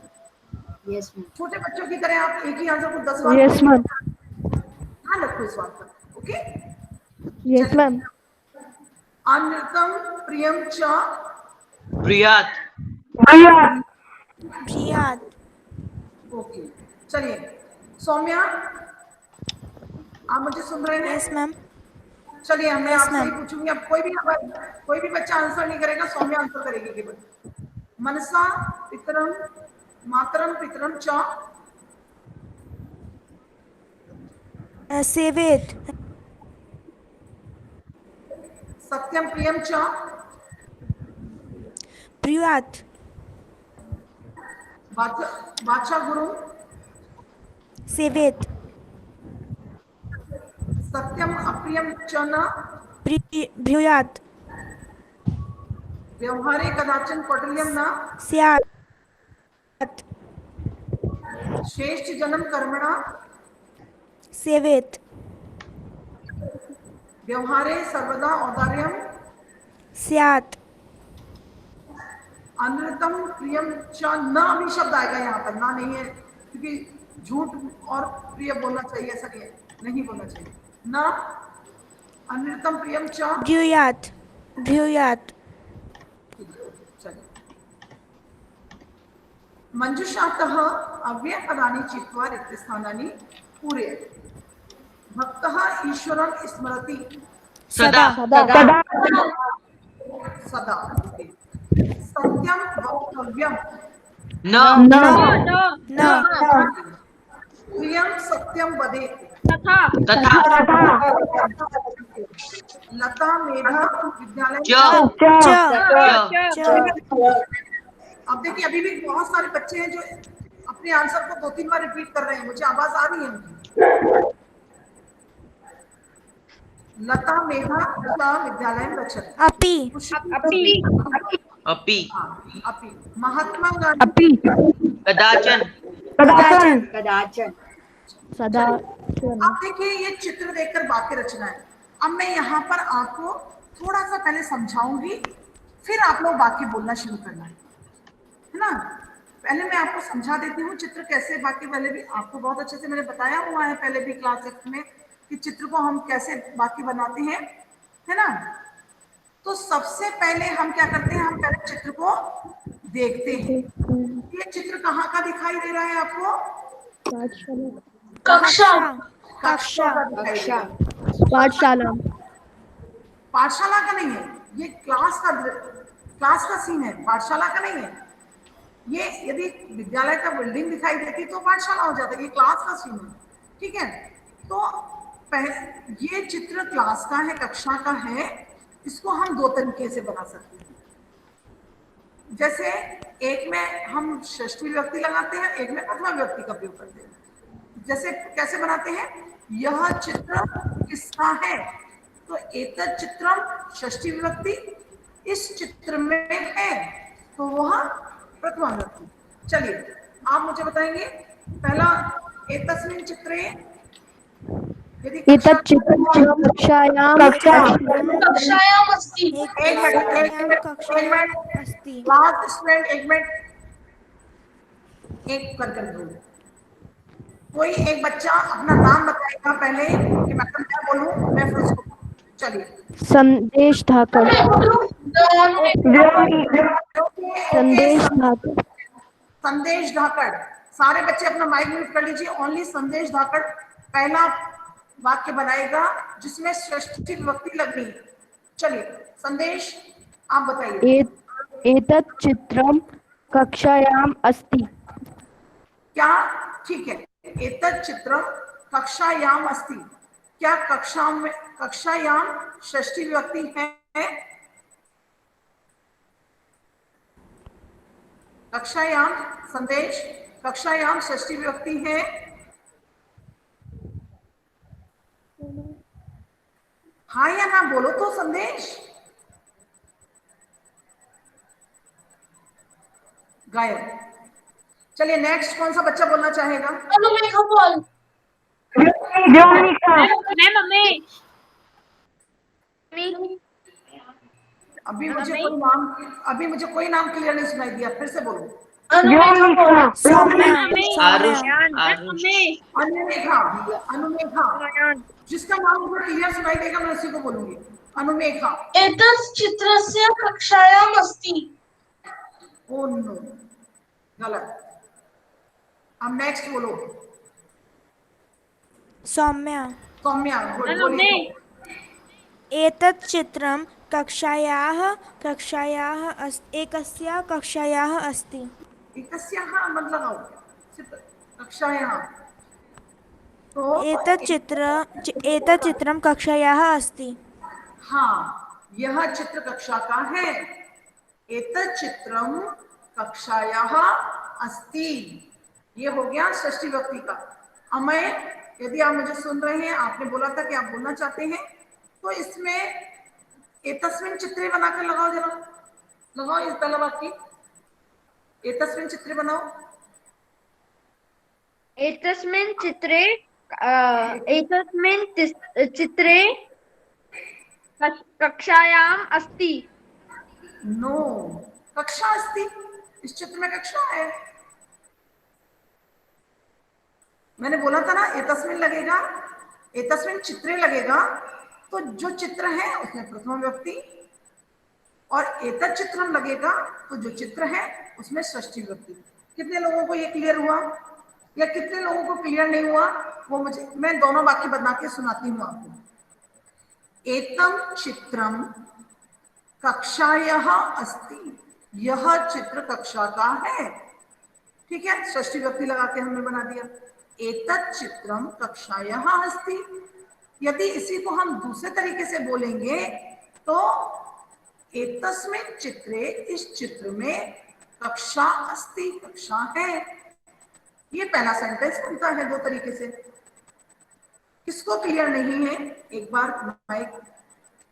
यस मैम छोटे बच्चों की तरह आप एक ही आंसर को 10 बार यस मैम ध्यान रखो इस बात पर, ओके। यस मैम अनृतम प्रियम च ब्रूयात ब्रियात ओके। चलिए सौम्या, आप मुझे सुन रहे हैं? यस मैम चलिए मैं Yes, आपसे ही ma'am. पूछूंगी। अब कोई भी बच्चा आंसर नहीं करेगा, सौम्या आंसर करेगी केवल। मनसा पितरम मातरम पितरम च सेवेत सत्यम प्रियम च ब्रुआत वाचा गुरु सेवेत सत्यम अप्रियम च न ब्रुयात व्यवहारे कदाचन कौटिल्यम न स्यात् श्रेष्ठ जन्म कर्मणा सेवेत व्यवहारे सर्वदा औदार्यम स्यात् अनृतम प्रियम च, न भी शब्द आएगा यहाँ पर, ना नहीं है क्योंकि झूठ और प्रिय बोलना चाहिए, ऐसा नहीं है, नहीं बोलना चाहिए न। अनृतम प्रियम च, ब्रूयात ब्रूयात चलिए। मंजुषातः अव्ययपदानि चित्वा रिक्तस्थानानि पूरयति। भक्तः ईश्वरं स्मरति सदा सदा। सत्यं वक्तव्यं न न प्रियं सत्यं वदेत्। तथा लता मेधा विद्यालय च च अब देखिए अभी भी बहुत सारे बच्चे हैं जो अपने आंसर को 2-3 बार रिपीट कर रहे हैं, मुझे आवाज आ रही है उनकी। लता मेधा लता विद्यालय गच्छति। अपि अपि अपि महात्मा गांधी अपि कदाचन कदाचन सदा अब देखिए ये चित्र देखकर वाक्य रचना है। अब मैं यहाँ पर आपको थोड़ा सा पहले समझाऊंगी, फिर आप लोग वाक्य बोलना शुरू करना है ना। पहले मैं आपको समझा देती हूँ चित्र कैसे, बाकी पहले भी आपको बहुत अच्छे से मैंने बताया हुआ है पहले भी क्लास में कि चित्र को हम कैसे वाक्य बनाते हैं, है ना। तो सबसे पहले हम क्या करते हैं, हम पहले चित्र को देखते हैं। ये चित्र कहाँ का दिखाई दे रहा है आपको? कक्षा कक्षा का दिखाई दे रहा है। पाठशाला पाठशाला का नहीं है, ये क्लास का सीन है, पाठशाला का नहीं है। ये यदि विद्यालय का बिल्डिंग दिखाई देती तो पाठशाला हो जाता, ये क्लास का सीन है, ठीक है। तो ये चित्र क्लास का है, कक्षा का है। इसको हम 2 तरीके से बना सकते हैं। जैसे एक में हम षष्ठी विभक्ति लगाते हैं, एक में प्रथमा विभक्ति का प्रयोग करते हैं। जैसे कैसे बनाते हैं, यह चित्र किसका है, तो एतत् चित्रम षष्ठी विभक्ति, इस चित्र में है तो वह प्रथमा विभक्ति। चलिए आप मुझे बताएंगे पहला एतस्मिन् चित्रे, यदि एतत् चित्रं कक्षायाम् अस्ति। एक मिनट अस्ति। क्लास स्टूडेंट, एक मिनट, एक कर दो। कोई एक बच्चा अपना नाम बताएगा पहले कि मैडम क्या बोलूं, मैं फिर उसको, चलिए। संदेश धाकड़ संदेश धाकड़ संदेश धाकड़। सारे बच्चे अपना माइक म्यूट कर लीजिए। ओनली संदेश धाकड़ पहला वाक्य बनाएगा जिसमें षष्ठी विभक्ति लगनी है। चलिए संदेश आप बताइए। एतत् चित्रं कक्षायाम् अस्ति। क्या, ठीक है, एतत् चित्रम कक्षायाम अस्ति। क्या कक्षायाम षष्ठी विभक्ति है? कक्षायाम, संदेश, कक्षायाम षष्ठी विभक्ति है? हाँ या ना बोलो तो संदेश। गायब। चलिए नेक्स्ट कौन सा बच्चा बोलना चाहेगा? अभी मुझे कोई नाम क्लियर नहीं सुनाई दिया, फिर से बोलो। अनुमेघा। अनुमेघा, जिसका नाम मुझे क्लियर सुनाई देगा मैं उसी को बोलूंगी। अनुमेघा। एतत् चित्रस्य कक्षायाम् अस्ति। ओ नो, गलत। अब नेक्स्ट बोलो। सौम्या। सौम्या बोलिए। एतत् चित्रं एकस्य कक्षायाः अस्ति। एकस्याः मत लगाओ, सिर्फ कक्षायाः। तो एतत् चित्रं कक्षायाः अस्ति। हाँ, यह चित्र कक्षा का है। एतत् चित्रम कक्षायाः अस्ति, ये हो गया षष्ठी विभक्ति का। अब मैं, यदि आप मुझे सुन रहे हैं, आपने बोला था कि आप बोलना चाहते हैं, तो इसमें एतस्मिन् चित्रे बनाकर लगाओ, जरा लगाओ इस पहला वाक्य। एतस्मिन् चित्रे बनाओ। एतस्मिन् चित्रे कक्षायाम् अस्ति। नो, कक्षा अस्ति, इस चित्र में कक्षा है। मैंने बोला था ना एतस्मिन लगेगा, एतस्मिन चित्रे लगेगा, तो जो चित्र है उसमें प्रथम व्यक्ति, और एतत् चित्रम लगेगा तो जो चित्र है उसमें षष्ठी व्यक्ति। कितने लोगों को ये क्लियर हुआ या कितने लोगों को क्लियर नहीं हुआ, वो मुझे, मैं दोनों वाक्य बना के सुनाती हूँ आपको। एतम चित्रम कक्षायाः अस्ति, यह चित्र कक्षा का है। ठीक है, षष्ठी व्यक्ति लगा के हमने बना दिया। एतत् चित्रम कक्षायाः अस्ति। यदि इसी को हम दूसरे तरीके से बोलेंगे तो एतस्मिन् चित्रे, इस चित्र में कक्षा अस्ति, कक्षा है। ये पहला सेंटेंस बनता है दो तरीके से। किसको क्लियर नहीं है एक बार माइक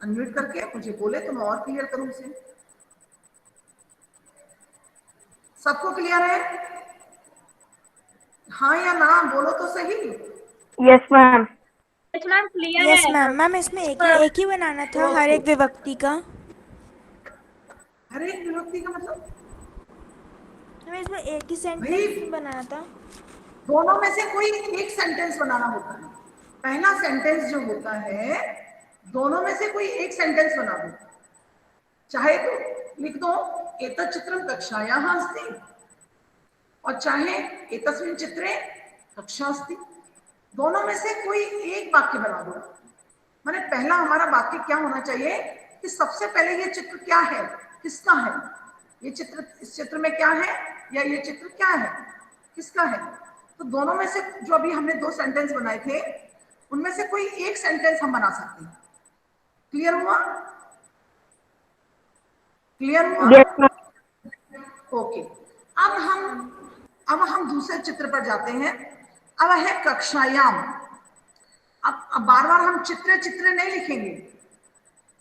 अनम्यूट करके मुझे बोले तो मैं और क्लियर करूं उसे। सबको क्लियर है? हाँ या ना बोलो तो सही। Yes ma'am. Yes ma'am clear yes है। मैम। मैम इसमें एक ही बनाना था हर एक विभक्ति का। हर एक विभक्ति का मतलब मैम इसमें एक ही भाई, सेंटेंस बनाना था। दोनों में से कोई एक सेंटेंस बनाना होता है। पहला सेंटेंस जो होता है दोनों में से कोई एक सेंटेंस बना दो, चाहे तो लिख दो एतत् चित्रम कक्षायाः अस्ति, और चाहे एतस्मिन् चित्रे कक्षा अस्ति। दोनों में से कोई एक वाक्य बना दो। माने पहला हमारा वाक्य क्या होना चाहिए कि सबसे पहले ये चित्र क्या है, किसका है, ये चित्र, इस चित्र में क्या है, या ये चित्र क्या है, किसका है। तो दोनों में से जो अभी हमने दो सेंटेंस बनाए थे उनमें से कोई एक सेंटेंस हम बना सकते हैं। क्लियर हुआ? क्लियर हुआ? Yes ma'am. ओके, अब हम दूसरे चित्र पर जाते हैं। अब है कक्षायाम। अब बार बार हम चित्रे चित्रे नहीं लिखेंगे,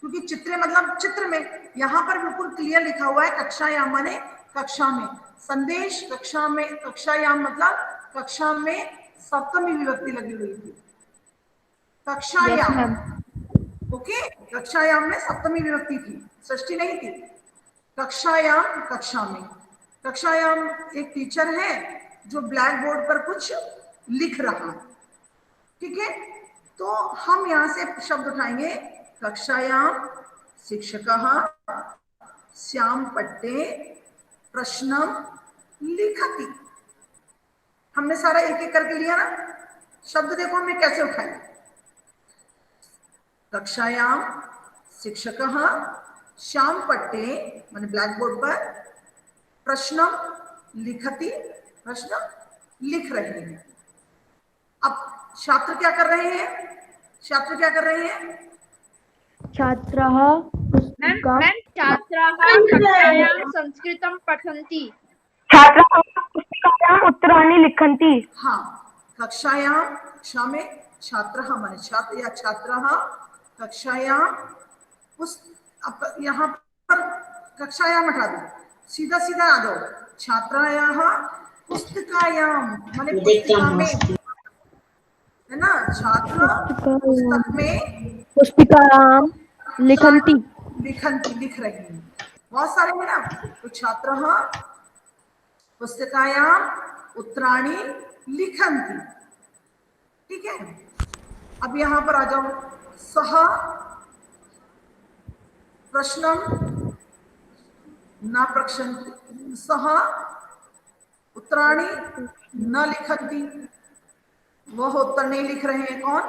क्योंकि चित्रे मतलब चित्र में। यहां पर बिल्कुल क्लियर लिखा हुआ है कक्षायाम माने कक्षा में। संदेश कक्षा में, कक्षायाम मतलब कक्षा में सप्तमी विभक्ति लगी हुई थी। कक्षायाम, ओके, कक्षायाम में सप्तमी विभक्ति थी, षष्ठी नहीं थी। कक्षायाम, कक्षा में। कक्षायाम एक टीचर है जो ब्लैक बोर्ड पर कुछ लिख रहा है। ठीक है, तो हम यहां से शब्द उठाएंगे कक्षायाम शिक्षकः श्याम पट्टे प्रश्नम लिखति। हमने सारा एक एक करके लिया ना। शब्द देखो हमने कैसे उठाए। कक्षायाम शिक्षकः श्याम पट्टे माने ब्लैक बोर्ड पर प्रश्नम लिखति, प्रश्न लिख रहे हैं। अब छात्र क्या कर रहे हैं? छात्र क्या कर रहे हैं? छात्रः पुस्तिका मैम छात्राः कक्षायां संस्कृतं पठन्ति। छात्राः पुस्तिकायाम् उत्तराणि लिखन्ति। हाँ, कक्षायाम, कक्षा में, छात्रः माने छात्र या छात्रः, कक्षायाम यहाँ पर कक्षायाम हटा दो, सीधा सीधा आ जाओ। छात्रायाः पुस्तिकायाम माने पुस्तिका में, है ना। छात्र पुस्तक में पुस्तिकायां लिखन्ति। लिखन्ति, लिख रही हैं। बहुत सारे हैं ना। तो छात्रः पुस्तिकायाम उत्तराणि लिखन्ति। ठीक है, अब यहां पर आ जाओ। सह प्रश्नम न प्रश्नन्ति, सह उत्तराणि न लिखन्ति। वह उत्तर नहीं लिख रहे हैं। कौन?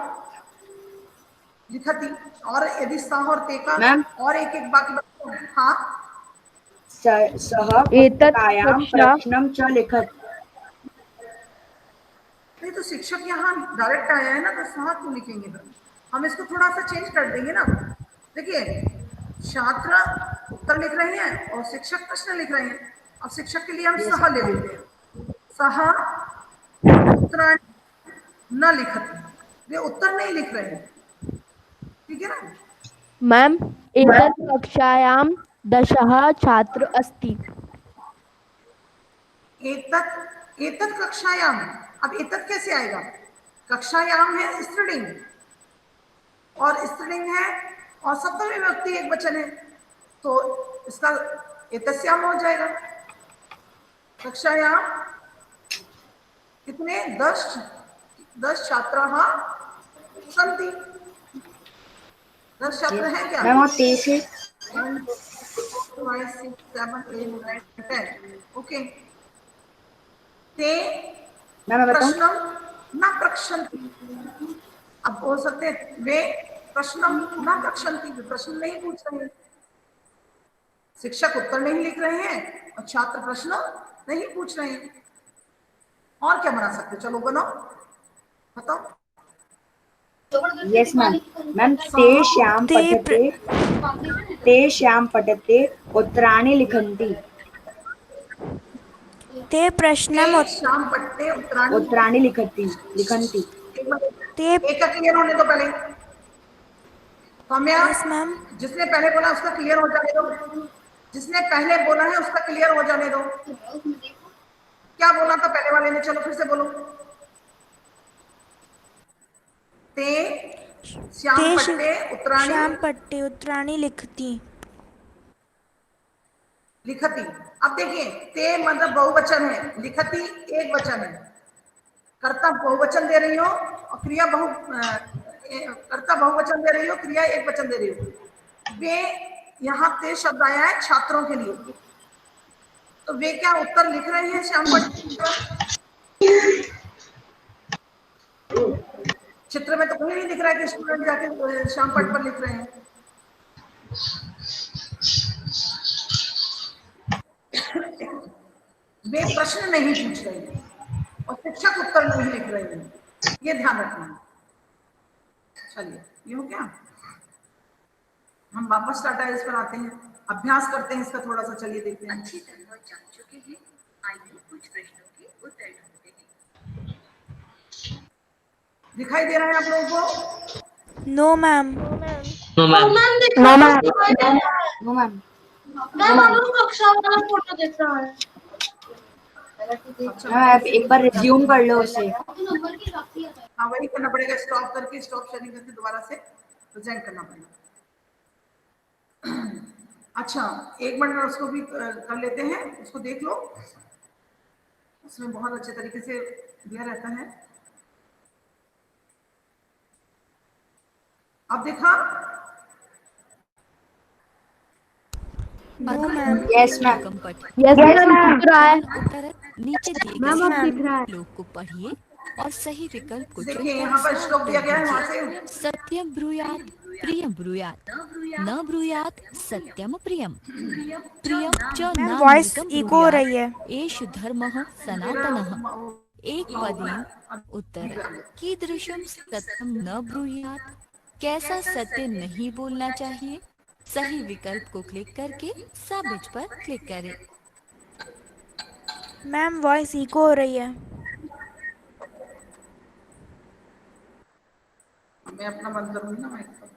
लिखति। और यदि सह और ते का और एक एक वाक्य बताओ। हाँ, सः पुस्तिकायां प्रश्नं च लिखति। नहीं तो शिक्षक यहाँ डायरेक्ट आया है ना, तो सह क्यों लिखेंगे? हम इसको थोड़ा सा चेंज कर देंगे ना। देखिए, छात्र उत्तर लिख रहे हैं और शिक्षक प्रश्न लिख रहे हैं। अब शिक्षक के लिए हम सह ले लेते हैं। सह उत्तराणि न लिखति, वे उत्तर नहीं लिख रहे हैं। ठीक है ना। मैम एतत् कक्षायां दशः छात्र अस्ति। एतत्, एतत् कक्षायाम। अब एतत् कैसे आएगा? कक्षायाम है स्त्रीलिंग, और स्त्रीलिंग है और सप्तमी विभक्ति एक वचन है, तो इसका एतस्याम हो जाएगा। कक्षायाम कितने 10 छात्राः सन्ति। 10 छात्र हैं क्या? मैम और ते से 1 2 5 6 7 8 9 10। ओके। ते मैम मैं बताऊं? प्रश्नम न प्रक्षन्ति। अब बोल सकते हैं वे प्रश्नम न प्रक्षन्ति, वे प्रश्न नहीं पूछ रहे हैं। शिक्षक उत्तर नहीं लिख रहे हैं और छात्र प्रश्न नहीं पूछ रहे हैं। और क्या बना सकते? चलो बनाओ, बताओ। Yes ma'am. मैम ते ते श्याम पठते उत्तराणि लिखन्ति। ते प्रश्नम ते शाम पट्टे उत्तराणि लिखन्ति। ते एक का क्लियर होने दो पहले। Saumya, yes ma'am. जिसने पहले बोला उसका क्लियर हो जाने दो। जिसने पहले बोला है उसका क्लियर हो जाने दो। क्या बोला था पहले वाले ने? चलो फिर से बोलो। ते श्याम ते पट्टे उत्तराणी श्याम पट्टे उत्तराणी लिखती। लिखती। अब देखिए, ते मतलब बहुवचन है, लिखती एक वचन है। कर्ता बहुवचन दे रही हो और क्रिया कर्ता बहुवचन दे रही हो, क्रिया एक वचन दे रही हो। वे यहाँ ते शब्द आया है छात्रों के लिए, तो वे क्या उत्तर लिख रहे हैं श्याम पट्ट? चित्र में तो कहीं नहीं दिख रहा है कि स्टूडेंट जाके श्याम पट्ट पर लिख रहे हैं। वे प्रश्न नहीं पूछ रहे हैं और शिक्षक उत्तर नहीं लिख रहे हैं, ये ध्यान रखना। चलिए, ये हो गया। हम वापस टाटा इस पर आते हैं, अभ्यास करते हैं इसका थोड़ा सा। चलिए देखते हैं। अच्छी तरह जान चुके हैं, आइए कुछ प्रश्नों के उत्तर ढूंढते हैं। दिखाई दे रहा है आप लोगों को? No ma'am. No ma'am. No ma'am. कक्षा वाला फोटो दिख रहा है। मैम एक बार रिज्यूम कर लो उसे। हाँ, वही करना पड़ेगा, स्टॉप करके, स्टॉप शेयरिंग करके दोबारा से प्रेजेंट करना पड़ेगा। अच्छा, एक मिनट में उसको भी कर लेते हैं, उसको देख लो, उसमें बहुत अच्छे तरीके से दिया रहता है। अब देखा? No ma'am. Yes ma'am. Yes ma'am दिख रहा है। उत्तर नीचे दिए मैम गए अब दिख रहा है। श्लोक को पढ़िए और सही विकल्प को देखिए, चुनकर यहाँ पर इसका श्लोक दिया उत्तर गया है, वहां दीजिए। से सत्यम ब्रूयात प्रियम ब्रूयात न ब्रूयात सत्यम प्रियम प्रियम च मैम वॉइस नामृतम इको हो रही है। ब्रूयात एष धर्मः सनातनः एक पदेन उत्तर कीदृशम सत्यम न ब्रूयात। कैसा सत्य नहीं बोलना चाहिए? सही विकल्प को क्लिक करके साबित पर क्लिक करें। मैम वॉइस इको हो रही है। मैं अपना बंद करूंगी ना माइक पर।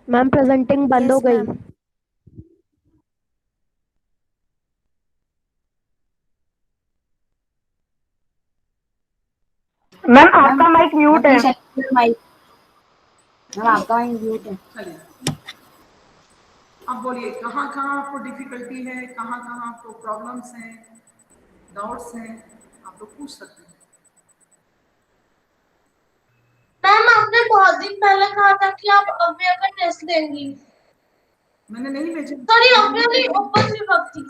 मैम प्रेजेंटिंग बंद हो यस गई। मैम। मैम आपका माइक म्यूट है। माइक मैम आपका माइक म्यूट है। चलिए, अब बोलिए, कहाँ कहाँ आपको डिफिकल्टी है, कहाँ कहाँ आपको प्रॉब्लम्स हैं, डाउट्स हैं, आप लोग पूछ सकते हैं। मैम आपने बहुत दिन पहले कहा था कि आप अव्यय का टेस्ट लेंगी। मैंने नहीं भेजा। सॉरी, अव्यय नहीं, उपपद विभक्ति।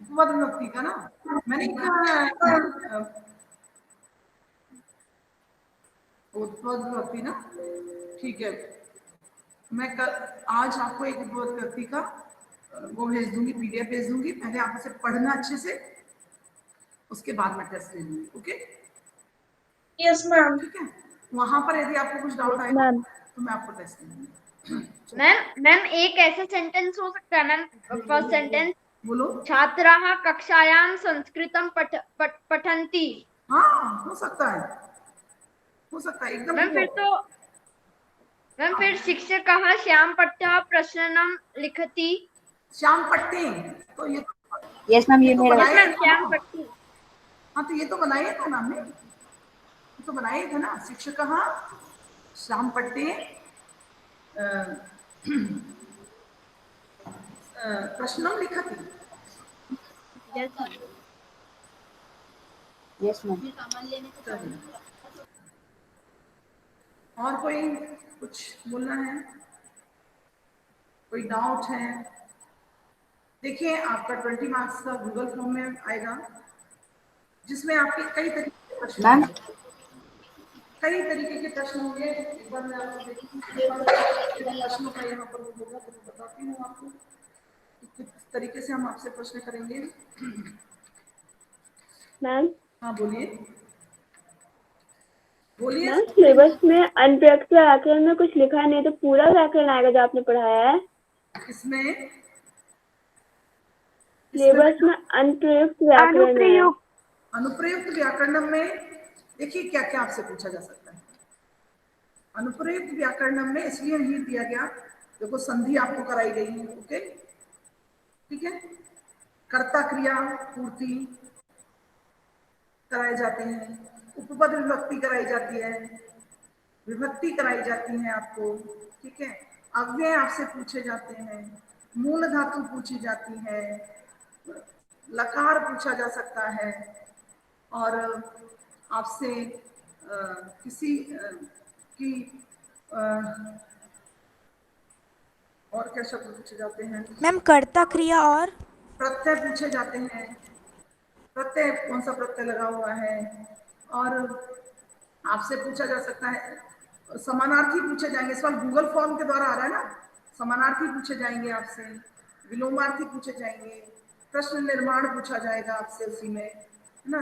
उपपद विभक्ति का ना मैंने कहा, उपपद विभक्ति ना, ठीक है। मैं आज आपको एक उपपद विभक्ति का वो भेज दूंगी, पीडीएफ भेज दूंगी। पहले आप उसे पढ़ना अच्छे से, उसके बाद मैं टेस्ट ले लूंगी। ओके? Yes ma'am. ठीक है, वहां पर यदि आपको कुछ डाउट आए मैम तो मैं आपको टेस्ट ले लूंगी। मैम एक ऐसा सेंटेंस हो सकता है मैम, फर्स्ट सेंटेंस, बोलो। छात्राः कक्षायां संस्कृतं पठन्ति। हाँ, हो सकता है, हो सकता है, एकदम मैम ठीक है। फिर शिक्षकः श्यामपट्टः प्रश्नं लिखति। श्याम पट्टी, तो ये यस मैम, ये तो मेरा बनाया था ना। हाँ तो ये तो बनाया था ना हमने, ये तो बनाया था ना। शिक्षक श्याम पट्टी प्रश्नम लिखति। Yes ma'am. चलिए, और कोई कुछ बोलना है, कोई डाउट है? देखिए आपका 20 मार्क्स का गूगल फॉर्म में आएगा, जिसमें आपके कई तरीके के प्रश्न मैम होंगे, कई तरीके के प्रश्न होंगे। एक बार मैं आपको देखूंगी प्रश्नों का यहाँ पर होगा तो मैं बताती हूँ आपको कि किस तरीके से हम आपसे प्रश्न करेंगे। मैम हाँ बोलिए, बोलिए। मैम सिलेबस में अनप्रयुक्त व्याकरण में कुछ लिखा नहीं है, तो पूरा व्याकरण आएगा जो आपने पढ़ाया है। इसमें सिलेबस में अनप्रयुक्त व्याकरण है। अनुप्रयुक्त व्याकरणम में देखिए क्या क्या आपसे पूछा जा सकता है। अनुप्रयुक्त व्याकरणम में इसलिए नहीं दिया गया, देखो संधि आपको कराई गई है, ओके ठीक है। कर्ता क्रिया पूर्ति कराए जाते हैं, उपपद विभक्ति कराई जाती है, विभक्ति कराई जाती है आपको, ठीक है। अव्यय आपसे पूछे जाते हैं, मूल धातु पूछी जाती है, लकार पूछा जा सकता है, और आपसे किसी की और क्या शब्द पूछे जाते हैं, मैम कर्ता क्रिया और प्रत्यय पूछे जाते हैं, प्रत्यय कौन सा प्रत्यय लगा हुआ है, और आपसे पूछा जा सकता है समानार्थी पूछे जाएंगे। इस बार गूगल फॉर्म के द्वारा आ रहा है ना, समानार्थी पूछे जाएंगे आपसे, विलोमार्थी पूछे जाएंगे, प्रश्न निर्माण पूछा जाएगा आपसे उसी में, है ना।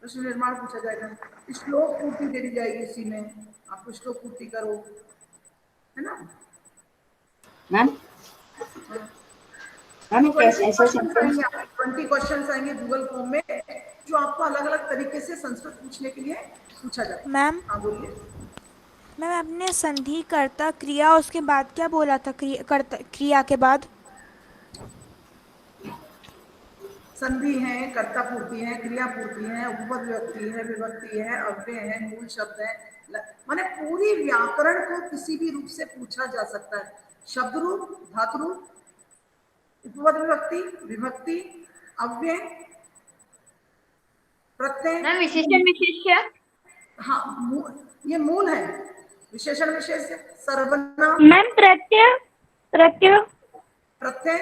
प्रश्न निर्माण पूछा जाएगा, श्लोक पूर्ति दे दी जाएगी इसी में, आपको श्लोक पूर्ति करो, है ना। मैम हाँ। मैम ट्वेंटी ऐसा क्वेश्चन सेंटेंस। आएंगे, 20 क्वेश्चन आएंगे गूगल फॉर्म में, जो आपको अलग अलग तरीके से संस्कृत पूछने के लिए पूछा जाता है। मैम हाँ बोलिए। मैम आपने संधि कर्ता क्रिया उसके बाद क्या बोला था, कर्ता क्रिया के बाद? संधि है, कर्ता पूर्ति है, क्रिया पूर्ति है, उपपद विभक्ति है, विभक्ति है, अव्यय है, मूल शब्द है, माने पूरी व्याकरण को किसी भी रूप से पूछा जा सकता है। शब्द रूप, धातु रूप, उपपद विभक्ति, विभक्ति, अव्यय, प्रत्यय। विशेषण विशेष्य। हाँ ये मूल है। विशेषण विशेष, सर्वनाम, मैम प्रत्यय प्रत्यय प्रत्यय।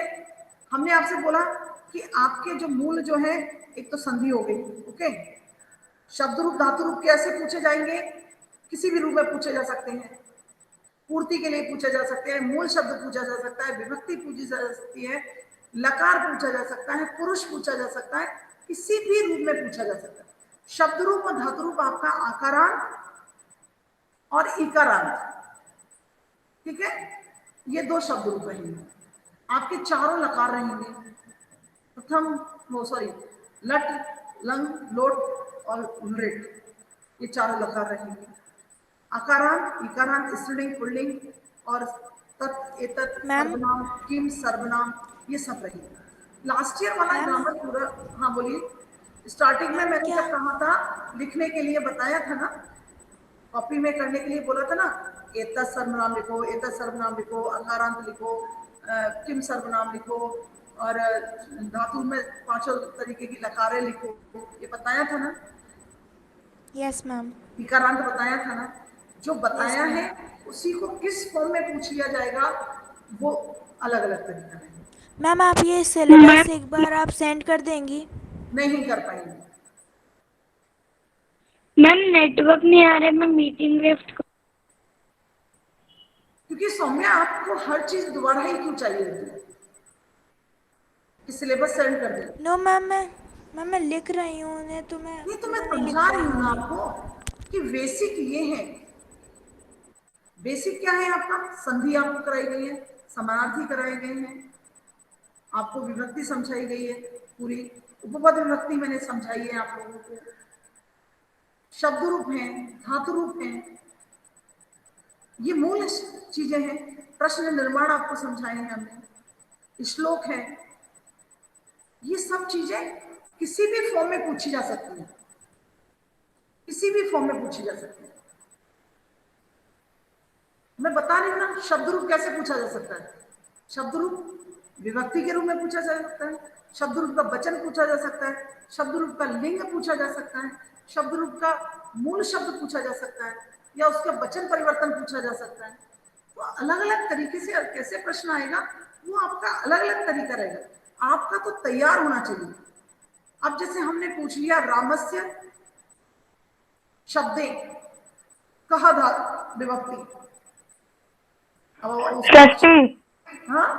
हमने आपसे बोला कि आपके जो मूल जो है, एक तो संधि हो गई, ओके। शब्द रूप, धातु रूप कैसे पूछे जाएंगे, किसी भी रूप में पूछे जा सकते हैं, पूर्ति के लिए पूछे जा सकते हैं, मूल शब्द पूछा जा सकता है, विभक्ति पूछी जा सकती है, लकार पूछा जा सकता है, पुरुष पूछा जा सकता है, किसी भी रूप में पूछा जा सकता है। शब्द रूप और धातु रूप आपका आकारांत और इकारांत, ठीक है, ये दो शब्द रूप रहेंगे। आपके चारों लकार रहेंगे, प्रथम वो सॉरी लट, लंग, लोट और लृट, ये चारों लकार रहेंगे। अकारांत, इकारांत, स्त्रीलिंग, पुल्लिंग और तत्, एतत्, मैम सर्वनाम, किम, सर्वनाम, ये सब रहेंगे। लास्ट ईयर वाला मैम ग्रामर पूरा। हाँ बोलिए। स्टार्टिंग में मैम मैंने क्या जब कहा था लिखने के लिए बताया था ना, कॉपी में करने के लिए बोला था ना, एतत् सर्वनाम लिखो, एतत् सर्वनाम लिखो, अकारांत लिखो, किम सर्वनाम लिखो, और धातु में पांचों तरीके की लकारें लिखो, ये बताया था ना। Yes ma'am. इकारांत बताया था ना। जो यस बताया मैम। है उसी को किस फॉर्म में पूछ लिया जाएगा, वो अलग अलग तरीका है। मैम आप ये सिलेबस एक बार आप सेंड कर देंगी? नहीं कर पाएंगे मैम नेटवर्क नहीं आ रहा है, मैं मीटिंग लेफ्ट। क्योंकि सौम्या आपको हर चीज दोबारा ही क्यों चाहिए होती है कि सिलेबस सेंड कर दें। नो मैम, मैं लिख रही हूँ उन्हें, तो मैं नहीं तो मैं पूरा नहीं लिख समझा रही हूँ ना पाऊंगी। आपको कि बेसिक ये है। बेसिक क्या है आपका, संधि आपको कराई गई है, समानार्थी कराए गए हैं, आपको विभक्ति समझाई गई है पूरी, उपपद विभक्ति मैंने समझाई है आप लोगों को, शब्द रूप है, धातु रूप है, ये मूल चीजें हैं। प्रश्न निर्माण आपको समझाए हैं हमने, श्लोक है, ये सब चीजें किसी भी फॉर्म में पूछी जा सकती है, किसी भी फॉर्म में पूछी जा सकती है। मैं बता रही हूं ना, शब्द रूप कैसे पूछा जा सकता है। शब्द रूप विभक्ति के रूप में पूछा जा सकता है, शब्द रूप का वचन पूछा जा सकता है, शब्द रूप का लिंग पूछा जा सकता है, शब्द रूप का मूल शब्द पूछा जा सकता है, या उसका वचन परिवर्तन पूछा जा सकता है। तो अलग अलग तरीके से कैसे प्रश्न आएगा वो आपका अलग अलग तरीका रहेगा, आपका तो तैयार होना चाहिए। अब जैसे हमने पूछ लिया रामस्य शब्दे कहा धा विभक्ति, षष्ठी हाँ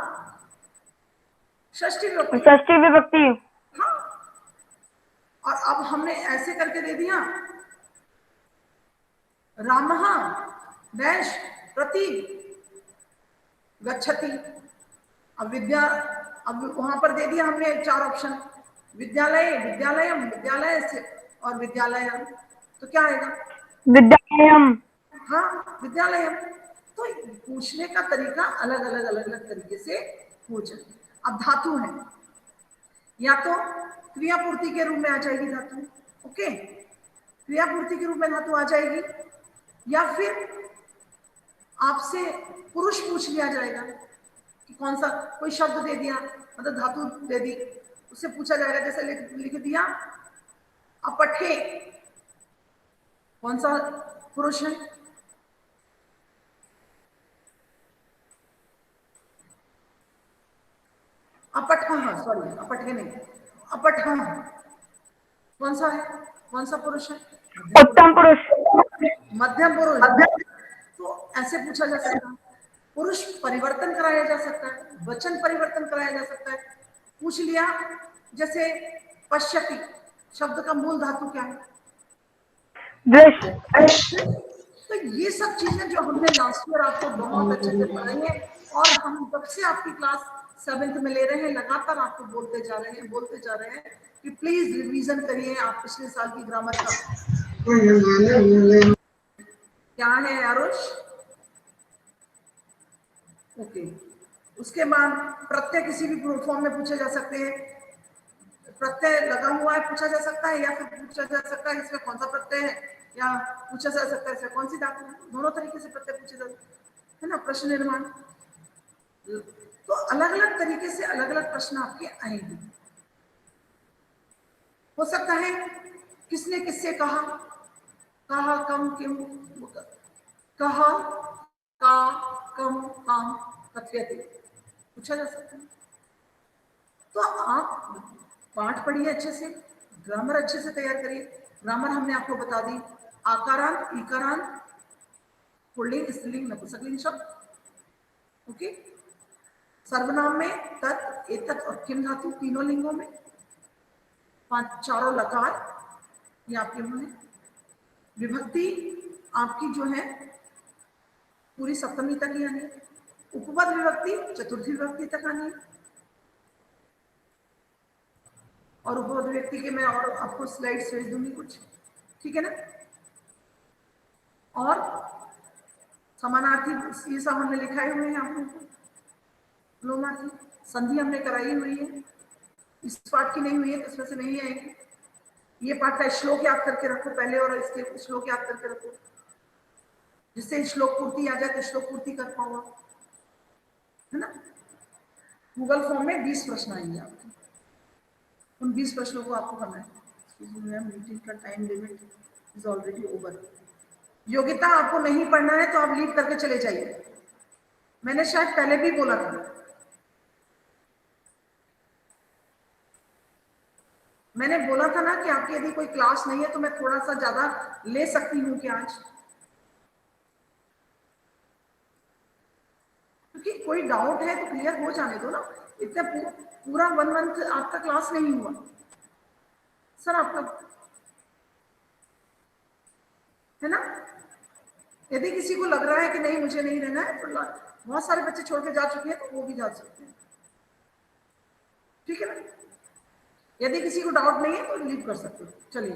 षष्ठी विभक्ति, षष्ठी विभक्ति। हाँ। और अब हमने ऐसे करके दे दिया, रामः डैश प्रति गच्छति। अब विद्या, अब वहां पर दे दिया हमने 4 ऑप्शन, विद्यालय, विद्यालयम, विद्यालय से और विद्यालय, तो क्या आएगा? विद्यालयम। हाँ विद्यालयम। तो पूछने का तरीका अलग अलग तरीके से हो जाए। अब धातु है, या तो क्रियापूर्ति के रूप में आ जाएगी धातु, ओके, क्रियापूर्ति के रूप में धातु आ जाएगी, या फिर आपसे पुरुष पूछ लिया जाएगा कि कौन सा, कोई शब्द दे दिया, मतलब धातु दे दी, उससे पूछा जाएगा, जैसे लिख दिया अपठे, कौन सा पुरुष है? अपठः, सॉरी अपठे नहीं, अपठः कौन सा है, कौन सा पुरुष है? उत्तम पुरुष। मध्यम पुरुष। तो ऐसे पूछा जा सकता है। पुरुष परिवर्तन कराया जा सकता है, वचन परिवर्तन कराया जा सकता है। पूछ लिया जैसे पश्यति शब्द का मूल धातु क्या है? दृश्य। तो ये सब चीजें जो हमने लास्ट ईयर आपको बहुत अच्छे से पढ़ाई है, और हम तब से आपकी क्लास 7th में ले रहे हैं, लगातार आपको बोलते जा रहे हैं कि प्लीज रिवीजन करिए आप पिछले साल की ग्रामर का। क्या है आरुष? ओके। उसके बाद प्रत्यय किसी भी फॉर्म में पूछे जा सकते हैं, प्रत्यय लगा हुआ है पूछा जा सकता है, या फिर पूछा जा सकता है इसमें कौन सा प्रत्यय है, या पूछा जा सकता है इसमें कौन सी धातु है। दोनों तरीके से प्रत्यय पूछे जा सकते है ना। प्रश्न निर्माण, तो अलग अलग तरीके से अलग अलग प्रश्न आपके आएंगे। हो सकता है किसने किससे कहा, कहा कम क्यों, कहा का कम काम कथयति, पूछा जा सकता है। तो आप पाठ पढ़िए अच्छे से, ग्रामर अच्छे से तैयार करिए। ग्रामर हमने आपको बता दी, आकारांत, इकारांत, पुल्लिंग, स्त्रीलिंग, नपुंसकलिंग शब्द, ओके। सर्वनाम में तत्, एतत् और किम धातु तीनों लिंगों में, 4 लकार ये आपके होंगे। विभक्ति आपकी जो है पूरी सप्तमी तक ही आनी है, उपपद विभक्ति चतुर्थी विभक्ति तक आनी है। और उपपद विभक्ति के मैं और आपको स्लाइड्स भेज दूंगी कुछ, ठीक है ना। और समानार्थी ये सब हमने लिखाए हुए हैं आप लोगों को, लोमार्थी संधि हमने कराई हुई है, इस पाठ की नहीं हुई है तो इसमें से नहीं आएगी। ये पाठ का श्लोक याद करके रखो पहले, और इसके श्लोक याद करके रखो, जिससे श्लोक पूर्ति आ जाए तो श्लोक पूर्ति कर पाऊंगा, है ना। गूगल फॉर्म में 20 प्रश्न आएंगे आपके, उन 20 प्रश्नों को आपको करना है। मीटिंग का time limit is already over. योग्यता आपको नहीं पढ़ना है तो आप लीव करके चले जाइए, मैंने शायद पहले भी बोला था। मैंने बोला था ना कि आपकी यदि कोई क्लास नहीं है तो मैं थोड़ा सा ज्यादा ले सकती हूँ क्या आज, क्योंकि कोई डाउट है तो क्लियर हो जाने दो ना। इतना पूरा 1 मंथ आपका क्लास नहीं हुआ सर आपका, है ना। यदि किसी को लग रहा है कि नहीं मुझे नहीं रहना है, तो बहुत सारे बच्चे छोड़ के जा चुके हैं तो वो भी जा सकते हैं, ठीक है ना। यदि किसी को डाउट नहीं है तो लीव कर सकते हो, चलिए।